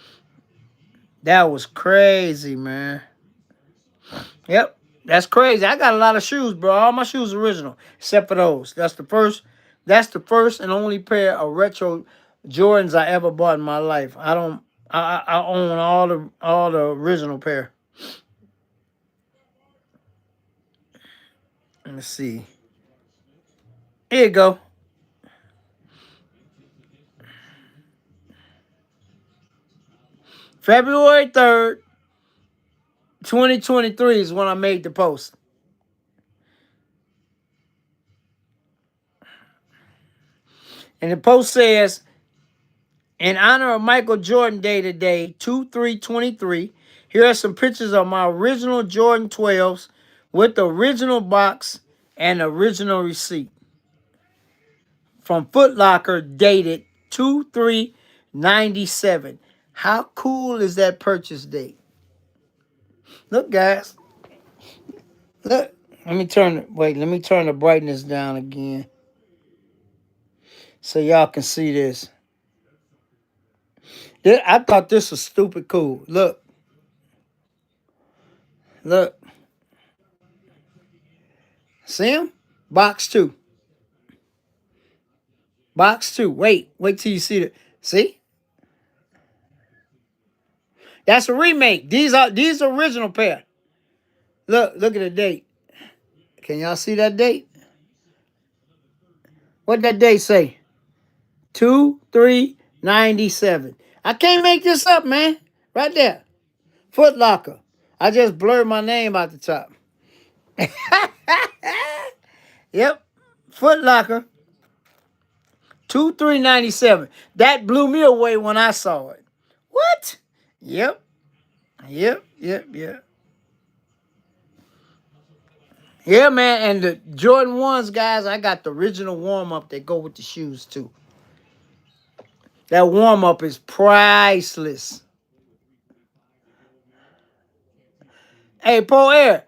[SPEAKER 1] That was crazy, man. Yep. That's crazy. I got a lot of shoes, bro. All my shoes original, except for those. That's the first and only pair of retro Jordans I ever bought in my life. I own all the original pair. Let me see. Here you go. February 3rd, 2023 is when I made the post. And the post says, in honor of Michael Jordan Day today, 2/3/23, here are some pictures of my original Jordan 12s with the original box and original receipt. From Foot Locker, dated 2/3/97. How cool is that purchase date? Look, guys. Look. Let me turn the brightness down again so y'all can see this. I thought this was stupid cool. Look, look. See him? Box 2. Box 2. Wait till you see the. See? That's a remake. These are original pair. Look at the date. Can y'all see that date? What that date say? 2/3/97. I can't make this up, man. Right there. Foot Locker. I just blurred my name out the top. Yep. Foot Locker. 2/3/97. That blew me away when I saw it. What? Yep. Yep. Yeah, man. And the Jordan 1s, guys, I got the original warm-up that go with the shoes, too. That warm-up is priceless. Hey, Paul Air,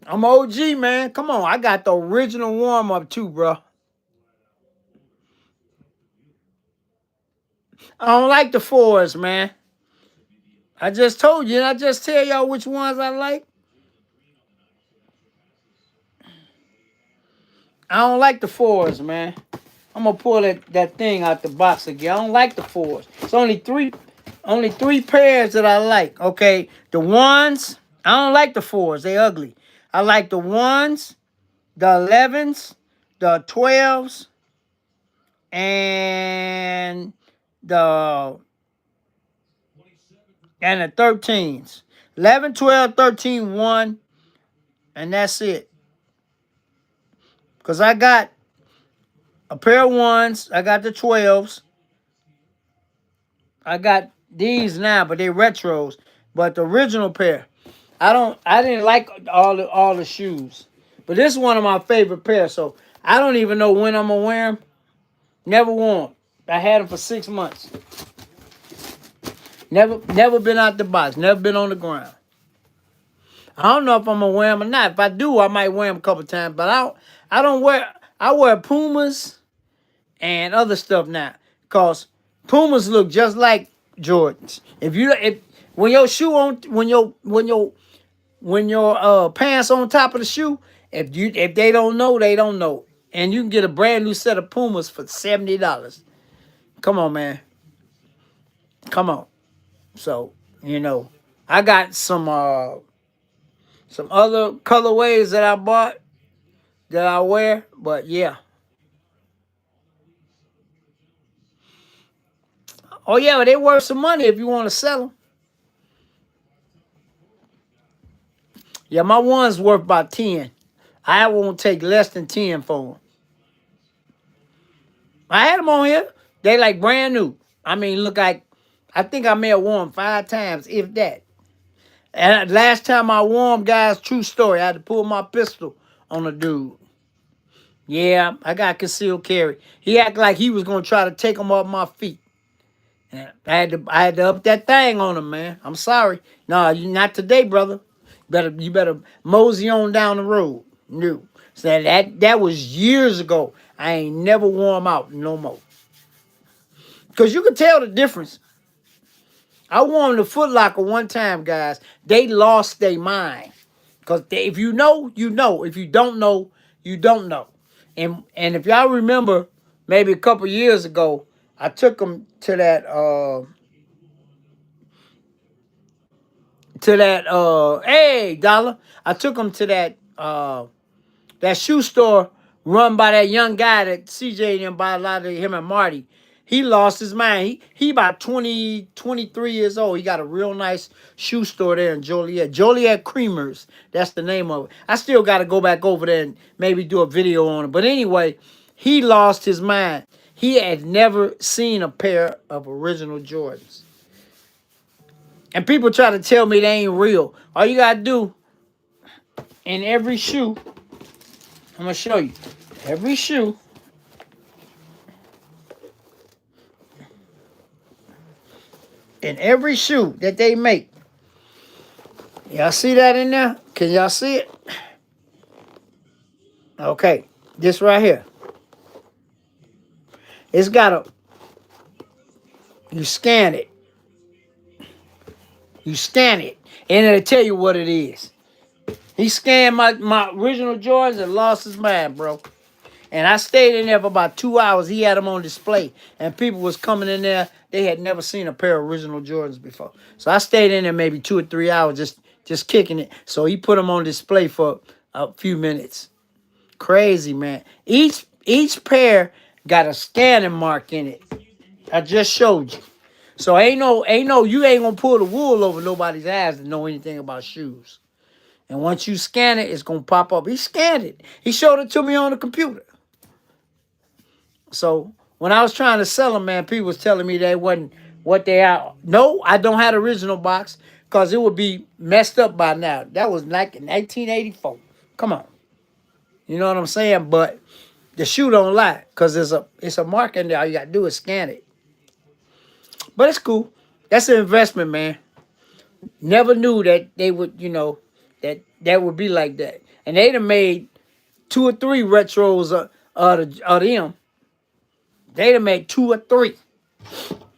[SPEAKER 1] I'm OG, man. Come on. I got the original warm-up, too, bro. I don't like the 4s, man. I just told you, and I just tell y'all which ones I like. I don't like the 4s, man. I'm gonna pull that thing out the box again. I don't like the 4s. It's only three pairs that I like. Okay, the 1s. I don't like the 4s. They ugly. I like the 1s, the 11s, the 12s, and the 13s. 11, 12, 13, 1, and that's it. Because I got a pair of 1s. I got the 12s. I got these now, but they're retros. But the original pair, I didn't like all the shoes. But this is one of my favorite pairs, so I don't even know when I'm gonna wear them. Never worn 'em. I had them for 6 months. Never been out the box. Never been on the ground. I don't know if I'm gonna wear them or not. If I do, I might wear them a couple times. But I don't wear. I wear Pumas and other stuff now, cause Pumas look just like Jordans. If when your shoe on when your pants on top of the shoe, if they don't know, they don't know. And you can get a brand new set of Pumas for $70. Come on, man. Come on. So, I got some other colorways that I bought that I wear, but yeah. Oh yeah, but they worth some money if you want to sell them. Yeah, my one's worth about 10. I won't take less than 10 for them. I had them on here. They like brand new. I mean, look like, I think I may have worn them 5 times, if that. And last time I wore them, guys, true story, I had to pull my pistol on a dude. Yeah, I got concealed carry. He acted like he was going to try to take them off my feet. And I had to up that thing on him, man. I'm sorry. No, not today, brother. You better mosey on down the road. No. So that was years ago. I ain't never wore them out no more. Because you can tell the difference. I wore them to Foot Locker one time, guys. They lost their mind. Because if you know, you know. If you don't know, you don't know. And if y'all remember, maybe a couple years ago, I took them to that hey Dollar. I took them to that shoe store run by that young guy that CJ and them by a lot of him and Marty. He lost his mind. He about 23 years old. He got a real nice shoe store there in Joliet. Joliet Creamers. That's the name of it. I still got to go back over there and maybe do a video on it. But anyway, he lost his mind. He had never seen a pair of original Jordans. And people try to tell me they ain't real. All you got to do in every shoe, I'm going to show you. Every shoe. In every shoe that they make. Y'all see that in there? Can y'all see it? Okay. This right here. It's got You scan it. You scan it. And it'll tell you what it is. He scanned my original Jordans and lost his mind, bro. And I stayed in there for about 2 hours. He had them on display. And people was coming in there. They had never seen a pair of original Jordans before. So I stayed in there maybe 2 or 3 hours just kicking it. So he put them on display for a few minutes. Crazy, man. Each pair got a scanning mark in it. I just showed you. So you ain't gonna pull the wool over nobody's eyes to know anything about shoes. And once you scan it, it's gonna pop up. He scanned it. He showed it to me on the computer. So when I was trying to sell them, man, people was telling me they wasn't what they are. No, I don't have the original box because it would be messed up by now. That was like in 1984. Come on. You know what I'm saying? But the shoe don't lie because it's a mark in there. All you got to do is scan it. But it's cool. That's an investment, man. Never knew that they would, that would be like that. And they'd have made 2 or 3 retros of them. They'd have made 2 or 3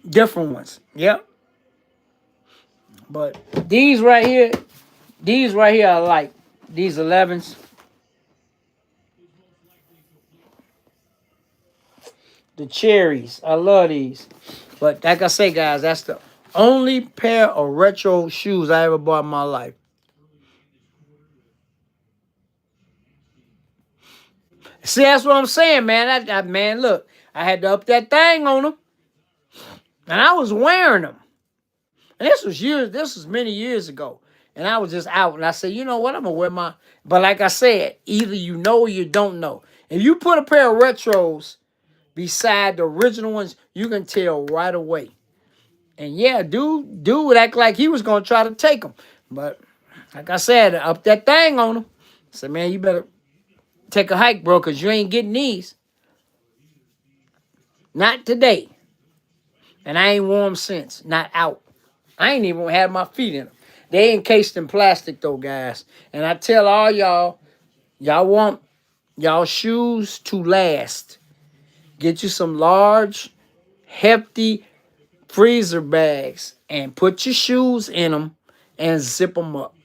[SPEAKER 1] different ones. Yep. But these right here are like these 11s. The cherries. I love these. But like I say, guys, that's the only pair of retro shoes I ever bought in my life. See, that's what I'm saying, man. Man, look, I had to up that thing on them. And I was wearing them. And this was many years ago. And I was just out. And I said, you know what? I'm going to wear my... But like I said, either you know or you don't know. If you put a pair of retros beside the original ones, you can tell right away. And yeah, dude would act like he was going to try to take them. But like I said, up that thing on him. I said, man, you better take a hike, bro, because you ain't getting these. Not today. And I ain't worn them since. Not out. I ain't even had my feet in them. They encased in plastic, though, guys. And I tell all y'all want y'all shoes to last. Get you some large, hefty freezer bags and put your shoes in them and zip them up.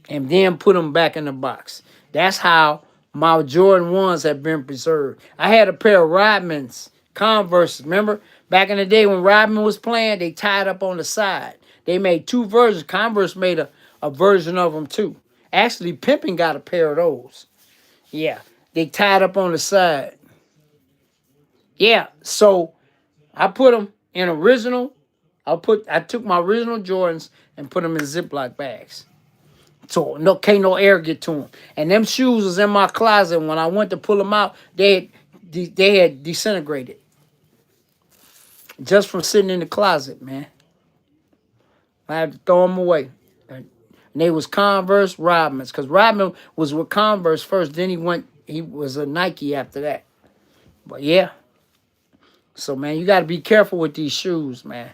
[SPEAKER 1] And then put them back in the box. That's how my Jordan 1s have been preserved. I had a pair of Rodman's Converse. Remember, back in the day when Rodman was playing, they tied up on the side. They made 2 versions. Converse made a version of them too. Actually, PIMPIN got a pair of those. Yeah, they tied up on the side. Yeah, so I put them in original. I took my original Jordans and put them in Ziploc bags. So can't no air get to them. And them shoes was in my closet. When I went to pull them out, they had disintegrated. Just from sitting in the closet, man. I had to throw them away. And they was Converse Rodman's. Because Rodman was with Converse first. Then he was a Nike after that. But yeah. So, man, you got to be careful with these shoes, man.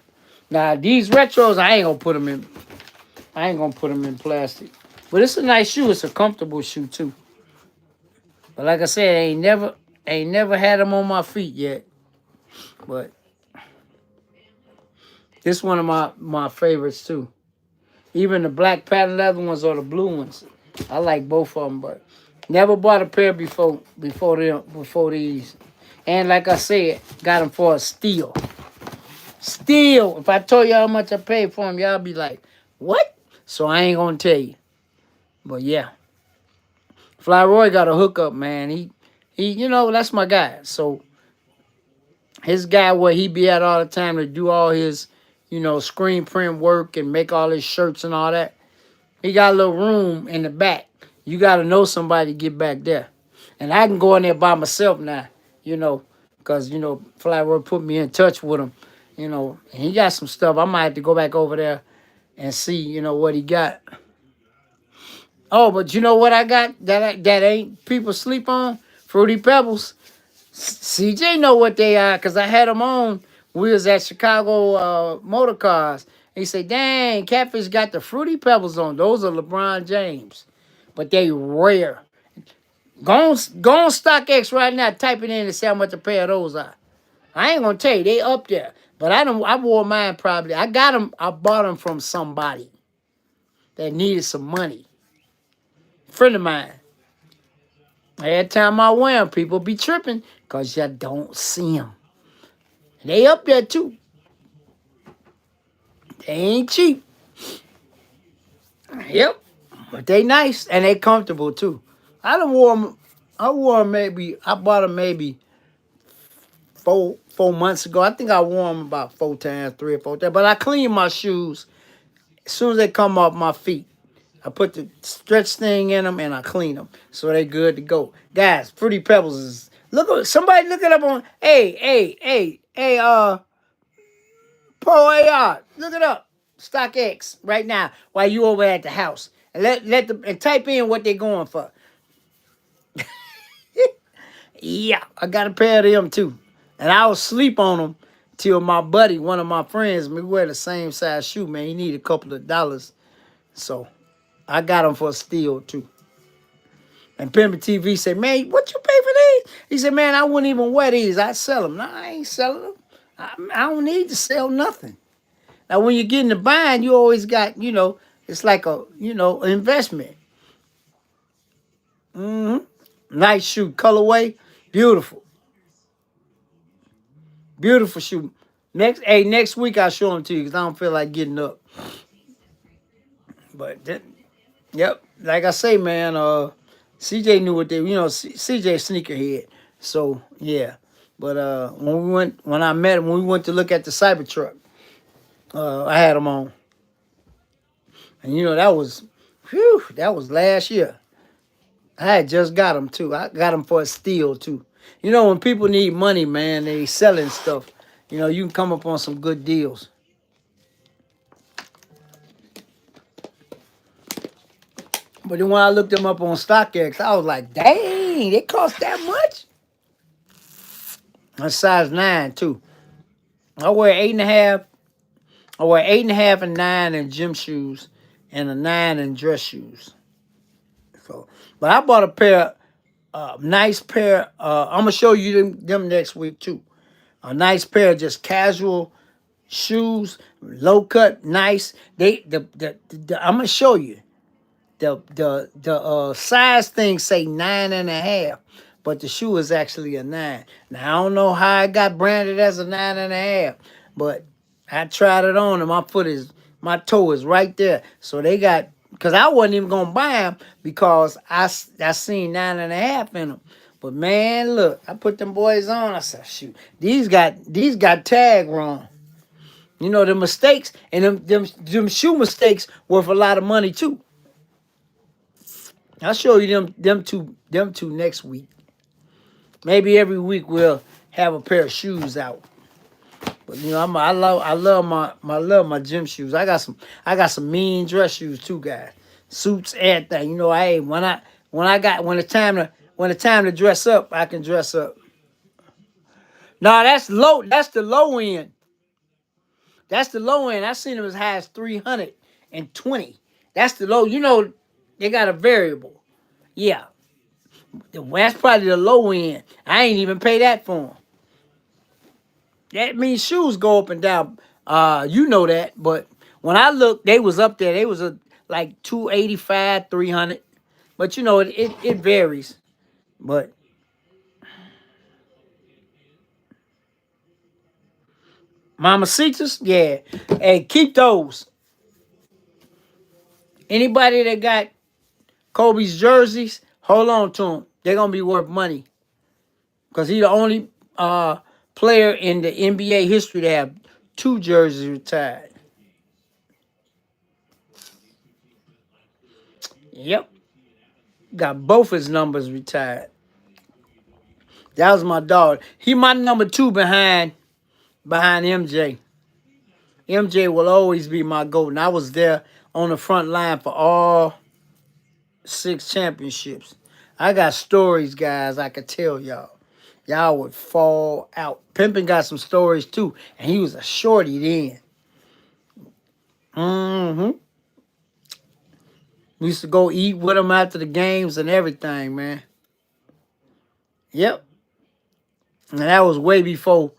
[SPEAKER 1] Now, these retros, I ain't going to put them in plastic. But it's a nice shoe. It's a comfortable shoe, too. But like I said, I ain't never had them on my feet yet. But this one of my favorites, too. Even the black patent leather ones or the blue ones. I like both of them, but never bought a pair before these. And like I said, got them for a steal. Steal. If I told y'all how much I paid for them, y'all be like, what? So I ain't going to tell you. But yeah. Fly Roy got a hookup, man. He that's my guy. So his guy where he be at all the time to do all his, screen print work and make all his shirts and all that. He got a little room in the back. You got to know somebody to get back there. And I can go in there by myself now, because, Fly Roy put me in touch with him, and he got some stuff. I might have to go back over there and see, what he got. Oh, but you know what I got that ain't people sleep on? Fruity Pebbles. CJ know what they are because I had them on. We was at Chicago Motor Cars. He said, dang, Catfish got the Fruity Pebbles on. Those are LeBron James. But they rare. Go on StockX right now. Type it in and see how much a pair of those are. I ain't going to tell you. They up there. But I wore mine probably. I got them. I bought them from somebody that needed some money. Friend of mine. Every time I wear them, people be tripping because you don't see them. They up there too. They ain't cheap. Yep. But they nice and they comfortable too. I done wore them. I wore them maybe. I bought them maybe 4 months ago. I think I wore them about 4 times, 3 or 4 times. But I clean my shoes as soon as they come off my feet. I put the stretch thing in them and I clean them so they good to go. Guys, Fruity Pebbles is somebody look it up on hey Pro AR, look it up. StockX right now while you over at the house. And and type in what they're going for. Yeah, I got a pair of them too. And I was sleep on them till my buddy, one of my friends, we wear the same size shoe, man. He need a couple of dollars. So I got them for a steal too. And Pimpin' TV said, man, what you pay for these? He said, man, I wouldn't even wear these. I'd sell them. No, I ain't selling them. I don't need to sell nothing. Now, when you get in the bind, you always got, it's like a, investment. Nice shoe. Colorway. Beautiful. Beautiful shoe. Next week I'll show them to you because I don't feel like getting up. But, yep. Like I say, man, CJ knew what they, CJ sneakerhead. So, yeah. But when I met him, when we went to look at the Cybertruck, I had them on. And, that was last year. I had just got them, too. I got them for a steal, too. When people need money, man, they selling stuff. You can come up on some good deals. But then when I looked them up on StockX, I was like, dang, they cost that much? That's size 9, too. I wear 8.5. I wear 8.5 and 9 in gym shoes and a 9 in dress shoes. So, but I bought a pair, nice pair. I'm going to show you them next week, too. A nice pair of just casual shoes, low cut, nice. I'm going to show you. The size thing say 9.5, but the shoe is actually a 9. Now I don't know how it got branded as a 9.5, but I tried it on and my toe is right there. So they got, because I wasn't even gonna buy them because I seen 9.5 in them. But man, look, I put them boys on. I said, shoot, these got tag wrong. The mistakes and them shoe mistakes worth a lot of money too. I'll show you them two next week. Maybe every week we'll have a pair of shoes out. But I love my gym shoes. I got some mean dress shoes too, guys. Suits, everything. When it's time to dress up, I can dress up. No, that's low. That's the low end. That's the low end. I seen them as high as 320. That's the low. They got a variable. Yeah. That's probably the low end. I ain't even pay that for them. That means shoes go up and down. You know that. But when I looked, they was up there. They was like 285, 300. But it varies. But Mamacitas, yeah. Hey, keep those. Anybody that got Kobe's jerseys, hold on to them. They're gonna be worth money. Because he's the only player in the NBA history to have 2 jerseys retired. Yep. Got both his numbers retired. That was my dog. He my number 2 behind MJ. MJ will always be my GOAT. And I was there on the front line for all 6 championships. I got stories, guys, I could tell y'all. Y'all would fall out. Pimpin got some stories too. And he was a shorty then. We used to go eat with him after the games and everything, man. Yep. And that was way before,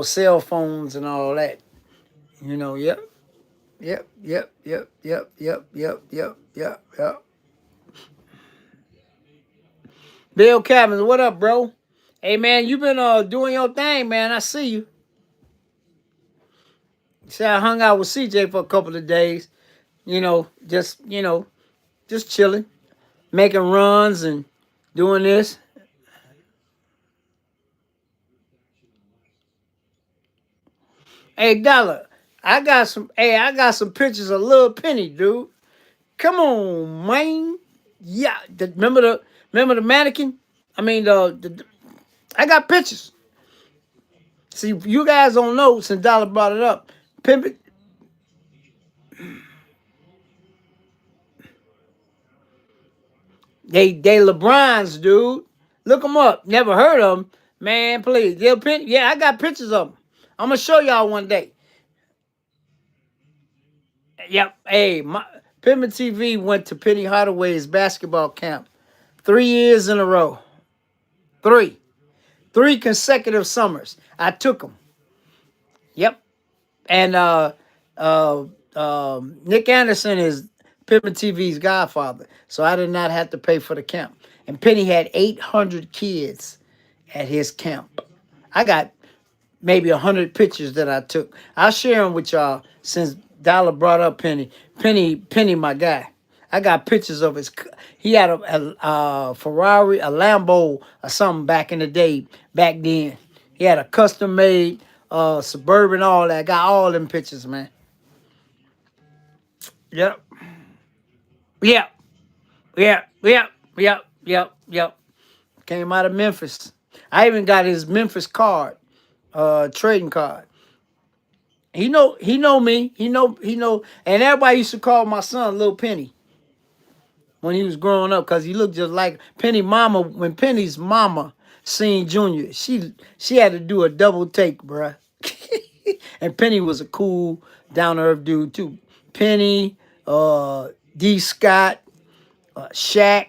[SPEAKER 1] cell phones and all that. Yep, yep, yep, yep, yep, yep, yep, yep, yep, yep. Bill Cavins, what up, bro? Hey man, you been doing your thing, man. I see you. See, I hung out with CJ for a couple of days. Just chilling, making runs and doing this. Hey, Dollar, I got some pictures of Little Penny, dude. Come on, man. Yeah, remember the mannequin? I mean, I got pictures. See, you guys don't know since Dollar brought it up. Pimpin', they LeBrons, dude. Look them up. Never heard of them, man. Please, yeah, I got pictures of them. I'm gonna show y'all one day. Yep. Hey, Pimpin' TV went to Penny Hardaway's basketball camp 3 years in a row. Three consecutive summers. I took them. Yep. And Nick Anderson is Pimpin' TV's godfather, so I did not have to pay for the camp. And Penny had 800 kids at his camp. I got maybe 100 pictures that I took. I'll share them with y'all since Dollar brought up Penny. Penny, my guy. I got pictures of his. He had a Ferrari, a Lambo, or something back in the day. Back then, he had a custom made Suburban, all that. Got all them pictures, man. Yep, yep, yep, yep, yep, yep, yep. Came out of Memphis. I even got his Memphis card, trading card. He know me. He know, and everybody used to call my son Little Penny when he was growing up because he looked just like Penny mama. When Penny's mama seen Junior, she had to do a double take, bruh. And Penny was a cool, down to earth dude too. Penny, D. Scott, Shaq.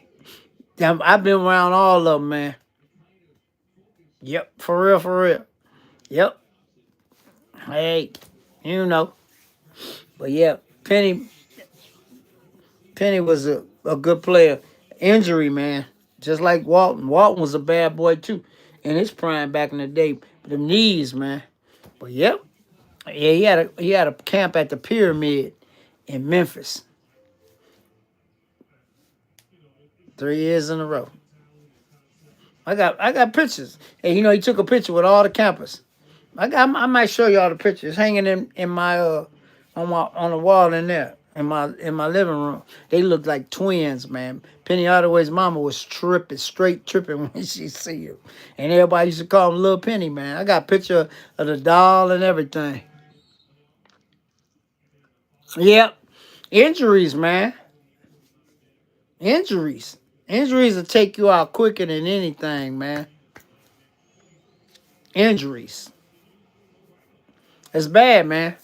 [SPEAKER 1] Damn, I've been around all of them, man. Yep, for real, for real. Yep. Hey, you know. But yeah, Penny was a good player. Injury, man. Just like Walton. Walton was a bad boy too in his prime back in the day. The knees, man. But yep. Yeah, he had a camp at the Pyramid in Memphis. 3 years in a row. I got pictures. And he took a picture with all the campers. I might show y'all the pictures hanging in my on the wall in there in my living room. They look like twins, man. Penny Hardaway's mama was straight tripping when she see him, and everybody used to call him Little Penny, man. I got a picture of the doll and everything. Yep, injuries, man. Injuries will take you out quicker than anything, man. Injuries. It's bad, man.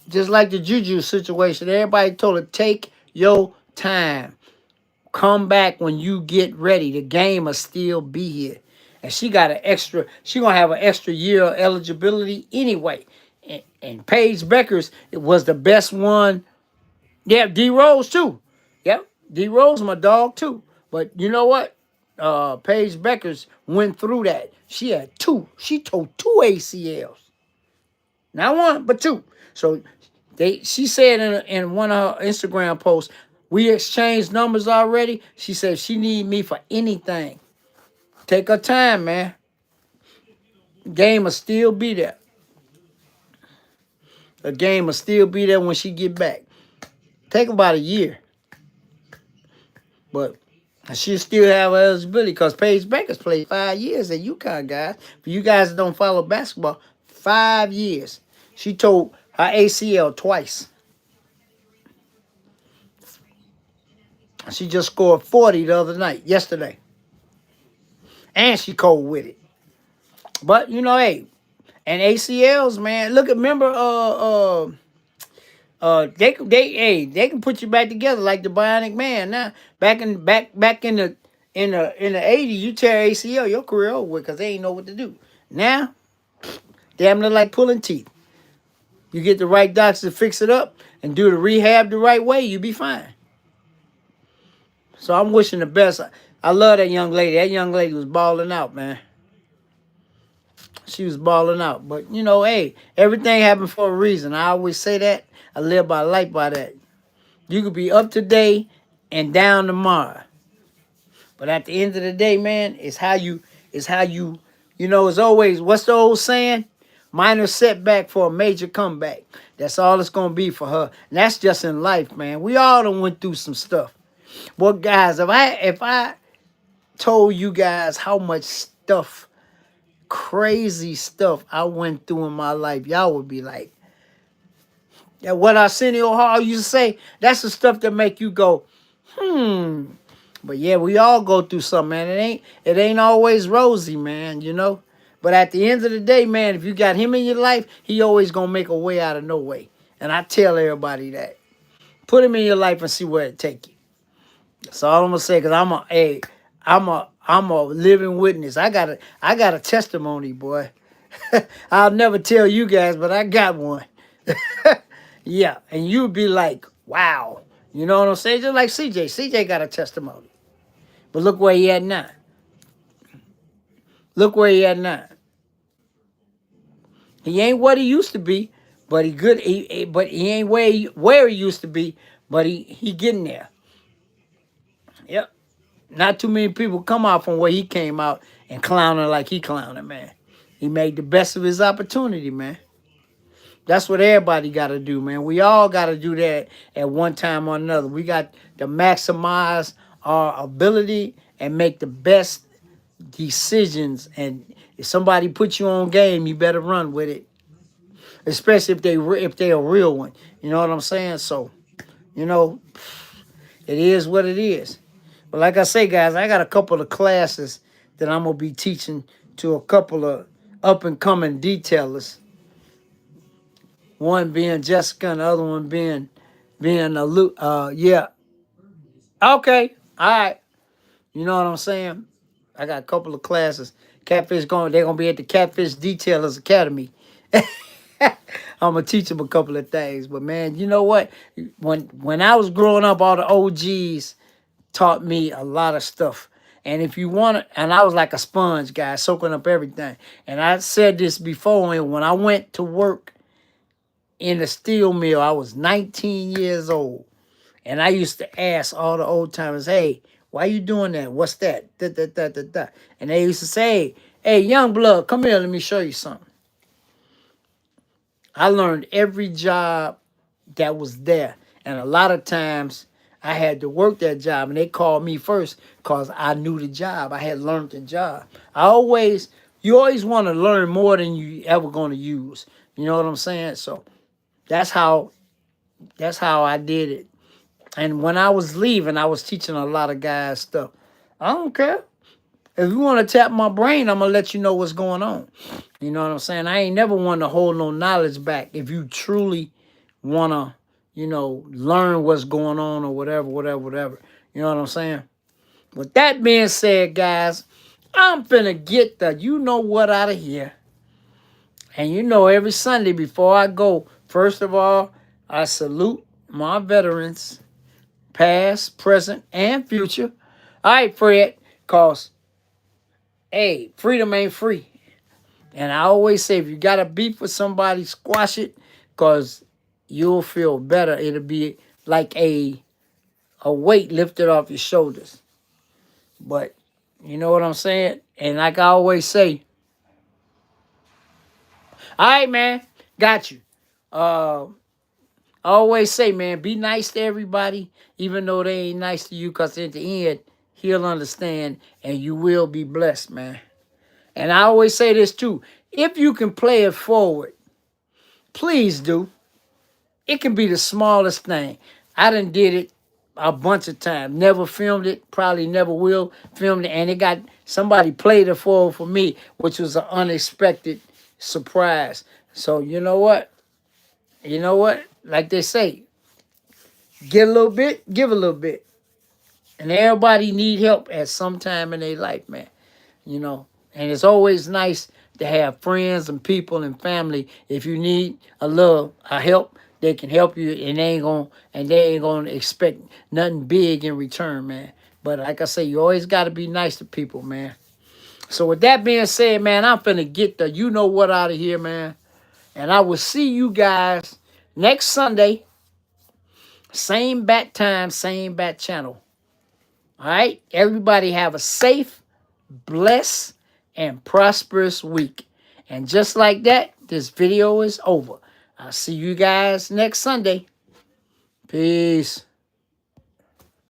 [SPEAKER 1] Just like the Juju situation, everybody told her, take your time. Come back when you get ready. The game will still be here. And she gonna have an extra year of eligibility anyway. And Paige Beckers, it was the best one. Yeah, D Rose too. Yep. D Rose, my dog too. But you know what? Paige Beckers went through that. She had two. She tore two ACLs. Not one, but two. So she said in one of her Instagram posts, we exchanged numbers already. She said she need me for anything. Take her time, man. Game will still be there. The game will still be there when she get back. Take about a year. But she'll still have eligibility because Paige Beckers played 5 years at UConn, guys. For you guys that don't follow basketball, 5 years. She told her ACL twice. She just scored 40 the other night, yesterday. And she cold with it. But, hey, and ACLs, man, remember, they can put you back together like the Bionic Man. Now, back in the 80s, you tear ACL, your career over with because they ain't know what to do. Now, damn near like pulling teeth. You get the right doctors to fix it up and do the rehab the right way, you be fine. So I'm wishing the best. I love that young lady. That young lady was balling out, man. She was balling out. But, you know, hey, everything happened for a reason. I always say that. I live by life by that. You could be up today and down tomorrow. But at the end of the day, man, you know, it's always, what's the old saying? Minor setback for a major comeback. That's all it's going to be for her. And that's just in life, man. We all done went through some stuff. Well, guys, if I told you guys how much stuff, crazy stuff I went through in my life, y'all would be like, yeah, what Arsenio Hall used to say, that's the stuff that make you go, But yeah, we all go through something, man. It ain't always rosy, man, you know. But at the end of the day, man, if you got him in your life, he always gonna make a way out of no way. And I tell everybody that. Put him in your life and see where it take you. That's all I'm gonna say, cause I'm a living witness. I got a testimony, boy. I'll never tell you guys, but I got one. Yeah, and you'd be like, wow. You know what I'm saying? Just like CJ. CJ got a testimony. But look where he at now. Look where he at now. He ain't what he used to be, but he good. But he ain't where he used to be, but he getting there. Yep. Not too many people come out from where he came out and clowning like he clowning, man. He made the best of his opportunity, man. That's what everybody got to do, man. We all got to do that at one time or another. We got to maximize our ability and make the best decisions. And if somebody puts you on game, you better run with it, especially if they a real one. You know what I'm saying? So, you know, it is what it is. But like I say, guys, I got a couple of classes that I'm gonna be teaching to a couple of up and coming detailers. One being Jessica, and the other one being yeah. Okay, all right. You know what I'm saying? I got a couple of classes. They're gonna be at the Catfish Detailers Academy. I'm gonna teach them a couple of things. But man, you know what? When I was growing up, all the OGs taught me a lot of stuff. And if you want to, and I was like a sponge guy, soaking up everything. And I said this before, and when I went to work in the steel mill, I was 19 years old. And I used to ask all the old timers, hey, why you doing that? What's that? Da, da, da, da, da. And they used to say, hey, young blood, come here, let me show you something. I learned every job that was there. And a lot of times I had to work that job, and they called me first because I knew the job. I had learned the job. You always want to learn more than you ever going to use. You know what I'm saying? So that's how I did it. And when I was leaving, I was teaching a lot of guys stuff. I don't care. If you want to tap my brain, I'm going to let you know what's going on. You know what I'm saying? I ain't never want to hold no knowledge back. If you truly want to, you know, learn what's going on or whatever. You know what I'm saying? With that being said, guys, I'm finna get the you know what out of here. And you know, every Sunday before I go, first of all, I salute my veterans, past, present, and future. All right, Fred, because, hey, freedom ain't free. And I always say, if you got a beef with somebody, squash it, because you'll feel better. It'll be like a weight lifted off your shoulders. But you know what I'm saying? And like I always say, all right, man, got you. I always say, man, be nice to everybody, even though they ain't nice to you, because at the end, he'll understand and you will be blessed, man. And I always say this too. If you can play it forward, please do. It can be the smallest thing. I done did it a bunch of times. Never filmed it. Probably never will film it. And it got somebody played it for me, which was an unexpected surprise. So you know what? You know what? Like they say, get a little bit, give a little bit. And everybody need help at some time in their life, man. You know. And it's always nice to have friends and people and family. If you need a help, they can help you, and they ain't gonna expect nothing big in return, man. But like I say, you always gotta be nice to people, man. So with that being said, man, I'm finna get the you know what out of here, man. And I will see you guys next Sunday. Same bat time, same bat channel. All right? Everybody have a safe, blessed, and prosperous week. And just like that, this video is over. I'll see you guys next Sunday. Peace.